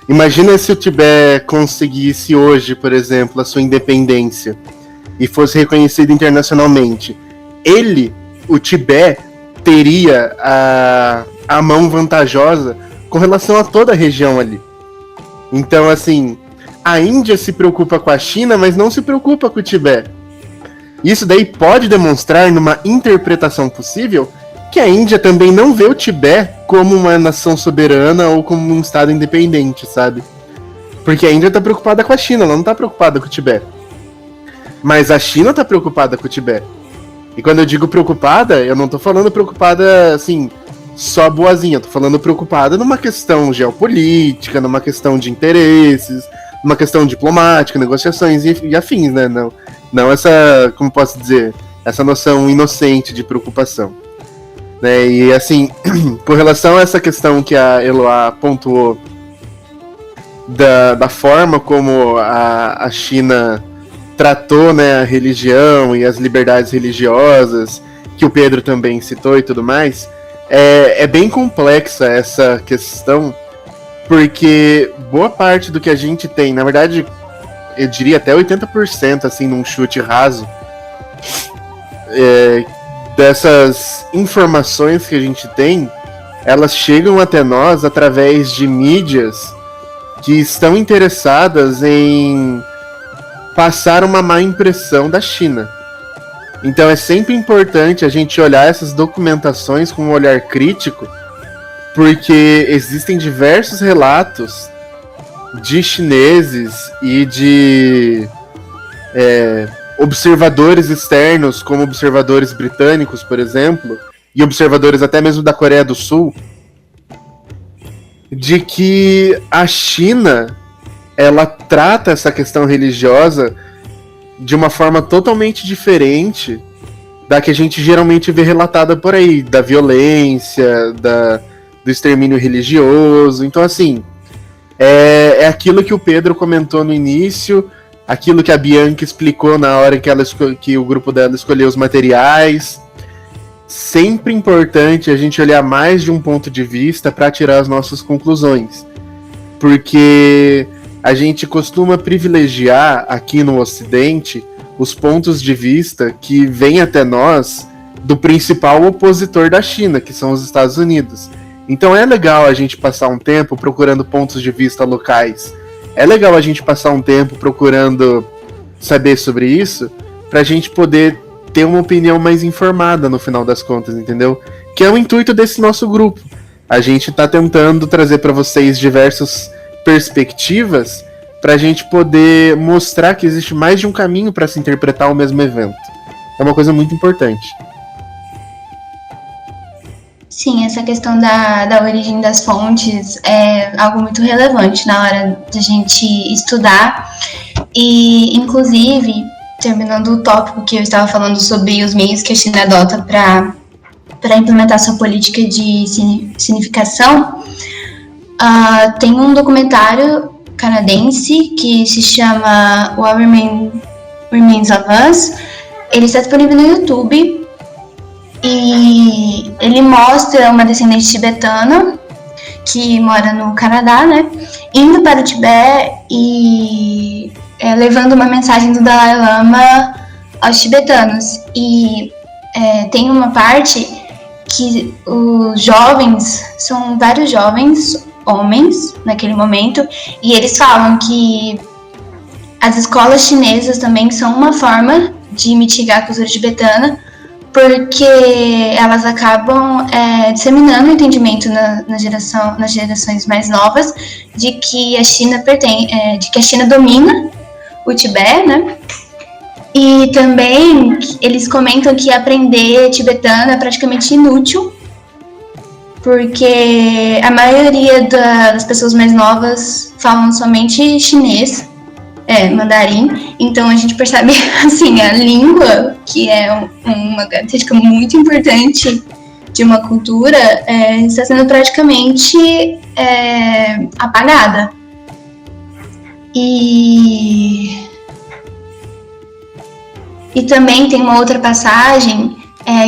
Imagina se o Tibete conseguisse hoje, por exemplo, a sua independência e fosse reconhecido internacionalmente. O Tibete, teria a mão vantajosa com relação a toda a região ali. Então, assim, a Índia se preocupa com a China, mas não se preocupa com o Tibete. Isso daí pode demonstrar, numa interpretação possível, que a Índia também não vê o Tibete como uma nação soberana ou como um estado independente, sabe? Porque a Índia tá preocupada com a China, ela não tá preocupada com o Tibete. Mas a China tá preocupada com o Tibete. E quando eu digo preocupada, eu não tô falando preocupada, assim, só boazinha. Eu tô falando preocupada numa questão geopolítica, numa questão de interesses, numa questão diplomática, negociações e afins, né? Não essa, como posso dizer, essa noção inocente de preocupação. Né? E assim, com relação a essa questão que a Eloá pontuou da forma como a China tratou, né, a religião e as liberdades religiosas, que o Pedro também citou e tudo mais, é bem complexa essa questão, porque boa parte do que a gente tem, na verdade, eu diria até 80%, assim, num chute raso, dessas informações que a gente tem, elas chegam até nós através de mídias que estão interessadas em passar uma má impressão da China. Então é sempre importante a gente olhar essas documentações com um olhar crítico, porque existem diversos relatos de chineses e de observadores externos, como observadores britânicos, por exemplo, e observadores até mesmo da Coreia do Sul, de que a China, ela trata essa questão religiosa de uma forma totalmente diferente da que a gente geralmente vê relatada por aí, da violência, do extermínio religioso. Então, assim, é aquilo que o Pedro comentou no início, aquilo que a Bianca explicou na hora que o grupo dela escolheu os materiais. Sempre importante a gente olhar mais de um ponto de vista para tirar as nossas conclusões. Porque a gente costuma privilegiar aqui no Ocidente os pontos de vista que vêm até nós do principal opositor da China, que são os Estados Unidos. Então é legal a gente passar um tempo procurando pontos de vista locais. É legal a gente passar um tempo procurando saber sobre isso, pra gente poder ter uma opinião mais informada no final das contas, entendeu? Que é o intuito desse nosso grupo. A gente tá tentando trazer para vocês diversas perspectivas pra gente poder mostrar que existe mais de um caminho para se interpretar o mesmo evento. É uma coisa muito importante. Sim, essa questão da origem das fontes é algo muito relevante na hora de a gente estudar. E, inclusive, terminando o tópico que eu estava falando sobre os meios que a China adota para implementar sua política de significação, tem um documentário canadense que se chama What Remains of Us. Ele está disponível no YouTube e ele mostra uma descendente tibetana que mora no Canadá, né, indo para o Tibete e levando uma mensagem do Dalai Lama aos tibetanos. E tem uma parte que os jovens, são vários jovens homens naquele momento, e eles falam que as escolas chinesas também são uma forma de mitigar a cultura tibetana, porque elas acabam disseminando o entendimento nas gerações mais novas de que a China de que a China domina o Tibete, né? E também eles comentam que aprender tibetano é praticamente inútil, porque a maioria das pessoas mais novas falam somente chinês, mandarim. Então a gente percebe, assim, a língua, que é uma característica muito importante de uma cultura, está sendo praticamente apagada. E também tem uma outra passagem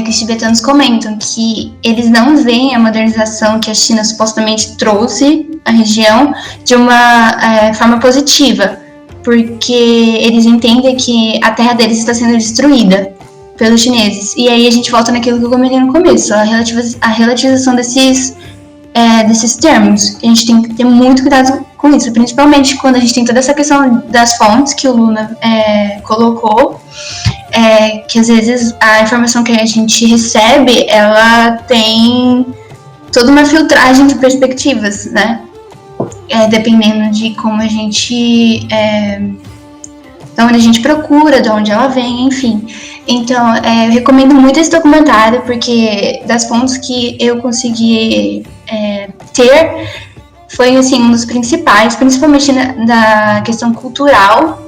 que os tibetanos comentam, que eles não veem a modernização que a China supostamente trouxe à região de uma forma positiva, porque eles entendem que a terra deles está sendo destruída pelos chineses. E aí a gente volta naquilo que eu comentei no começo, a relativização desses termos. A gente tem que ter muito cuidado com isso, principalmente quando a gente tem toda essa questão das fontes que o Luna colocou, que às vezes a informação que a gente recebe, ela tem toda uma filtragem de perspectivas, né? Dependendo de como a gente, de onde a gente procura, de onde ela vem, enfim. Então, eu recomendo muito esse documentário, porque das fontes que eu consegui ter, foi assim, um dos principais, principalmente da questão cultural,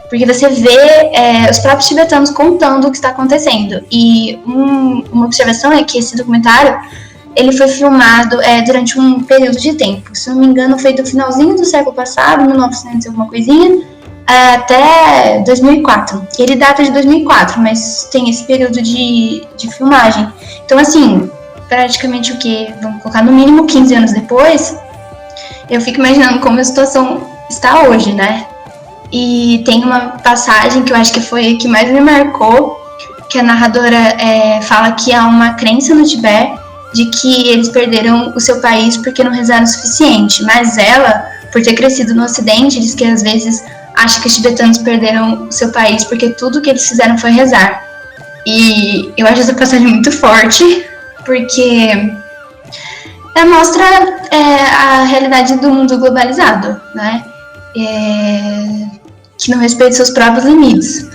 porque você vê os próprios tibetanos contando o que está acontecendo. E uma observação é que esse documentário, ele foi filmado durante um período de tempo. Se não me engano, foi do finalzinho do século passado, 1900 alguma coisinha, até 2004. Ele data de 2004, mas tem esse período de filmagem. Então, assim, praticamente o que? Vamos colocar no mínimo 15 anos depois, eu fico imaginando como a situação está hoje, né? E tem uma passagem que eu acho que foi a que mais me marcou, que a narradora fala que há uma crença no Tibete de que eles perderam o seu país porque não rezaram o suficiente. Mas ela, por ter crescido no Ocidente, diz que às vezes acha que os tibetanos perderam o seu país porque tudo que eles fizeram foi rezar. E eu acho essa passagem muito forte, porque mostra a realidade do mundo globalizado, né? Que não respeita seus próprios limites.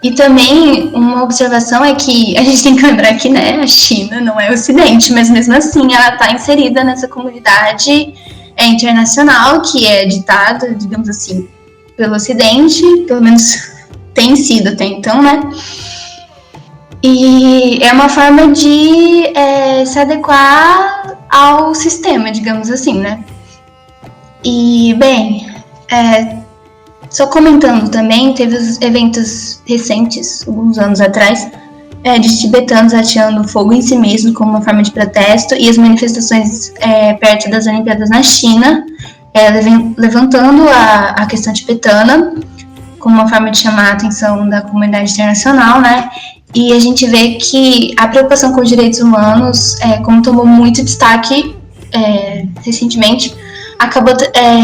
E também uma observação é que a gente tem que lembrar que, né, a China não é o Ocidente, mas mesmo assim ela está inserida nessa comunidade internacional que é ditada, digamos assim, pelo Ocidente, pelo menos tem sido até então, né? E é uma forma de se adequar ao sistema, digamos assim, né? E, bem, só comentando também, teve os eventos recentes, alguns anos atrás, de tibetanos ateando fogo em si mesmo como uma forma de protesto, e as manifestações perto das Olimpíadas na China, levantando a questão tibetana como uma forma de chamar a atenção da comunidade internacional, né? E a gente vê que a preocupação com os direitos humanos, como tomou muito destaque recentemente, acabou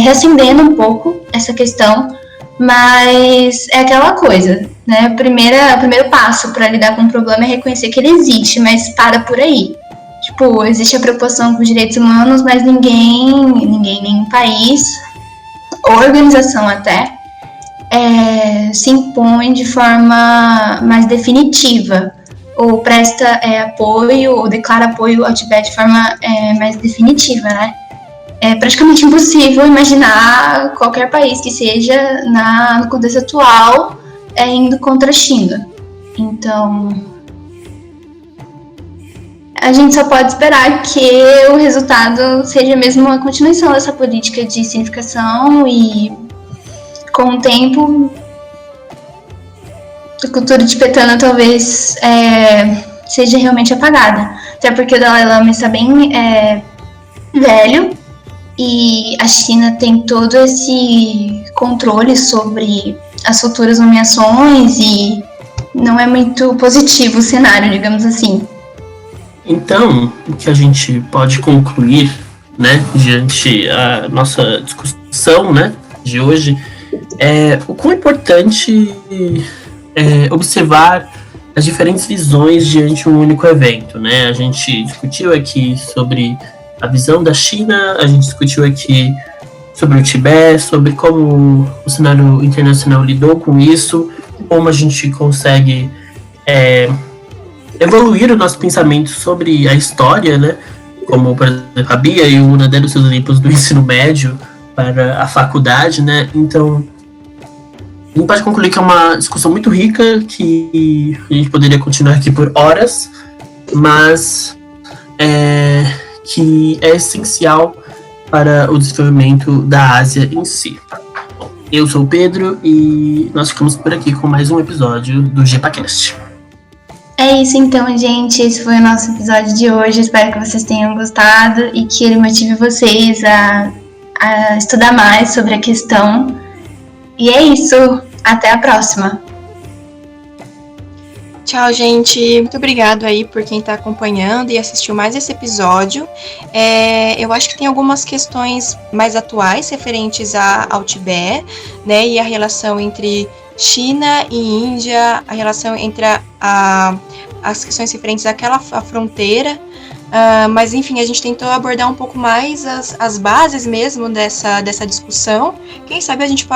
reacendendo um pouco essa questão, mas é aquela coisa, né? O primeiro passo para lidar com o problema é reconhecer que ele existe, mas para por aí. Tipo, existe a preocupação com os direitos humanos, mas nenhum país, ou organização até, se impõe de forma mais definitiva ou presta apoio ou declara apoio ao Tibete de forma mais definitiva, né? É praticamente impossível imaginar qualquer país que seja no contexto atual indo contra a China. Então, a gente só pode esperar que o resultado seja mesmo uma continuação dessa política de significação e, com o tempo, a cultura tibetana talvez seja realmente apagada. Até porque o Dalai Lama está bem velho e a China tem todo esse controle sobre as futuras nomeações e não é muito positivo o cenário, digamos assim. Então, o que a gente pode concluir, né, diante a nossa discussão, né, de hoje, é o quão importante observar as diferentes visões diante de um único evento, né? A gente discutiu aqui sobre a visão da China, a gente discutiu aqui sobre o Tibete, sobre como o cenário internacional lidou com isso, como a gente consegue evoluir o nosso pensamento sobre a história, né? Como, por exemplo, a Bia e o Una deram seus exemplos do ensino médio para a faculdade, né? Então, a gente pode concluir que é uma discussão muito rica, que a gente poderia continuar aqui por horas, mas que é essencial para o desenvolvimento da Ásia em si. Bom, eu sou o Pedro e nós ficamos por aqui com mais um episódio do GepaCast. É isso então, gente. Esse foi o nosso episódio de hoje. Espero que vocês tenham gostado e que ele motive vocês a estudar mais sobre a questão. E é isso. Até a próxima. Tchau, gente. Muito obrigado aí por quem está acompanhando e assistiu mais esse episódio. Eu acho que tem algumas questões mais atuais referentes ao Tibete, né? E a relação entre China e Índia, a relação entre as questões referentes àquela fronteira. Mas, enfim, a gente tentou abordar um pouco mais as bases mesmo dessa discussão. Quem sabe a gente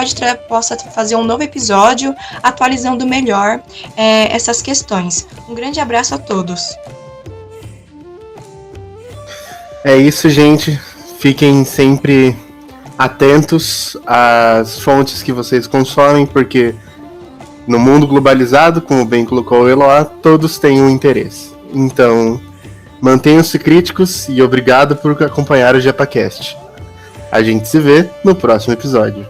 possa fazer um novo episódio atualizando melhor essas questões. Um grande abraço a todos. É isso, gente. Fiquem sempre atentos às fontes que vocês consomem, porque no mundo globalizado, como bem colocou o Eloá, todos têm um interesse. Então, mantenham-se críticos e obrigado por acompanhar o GepaCast. A gente se vê no próximo episódio.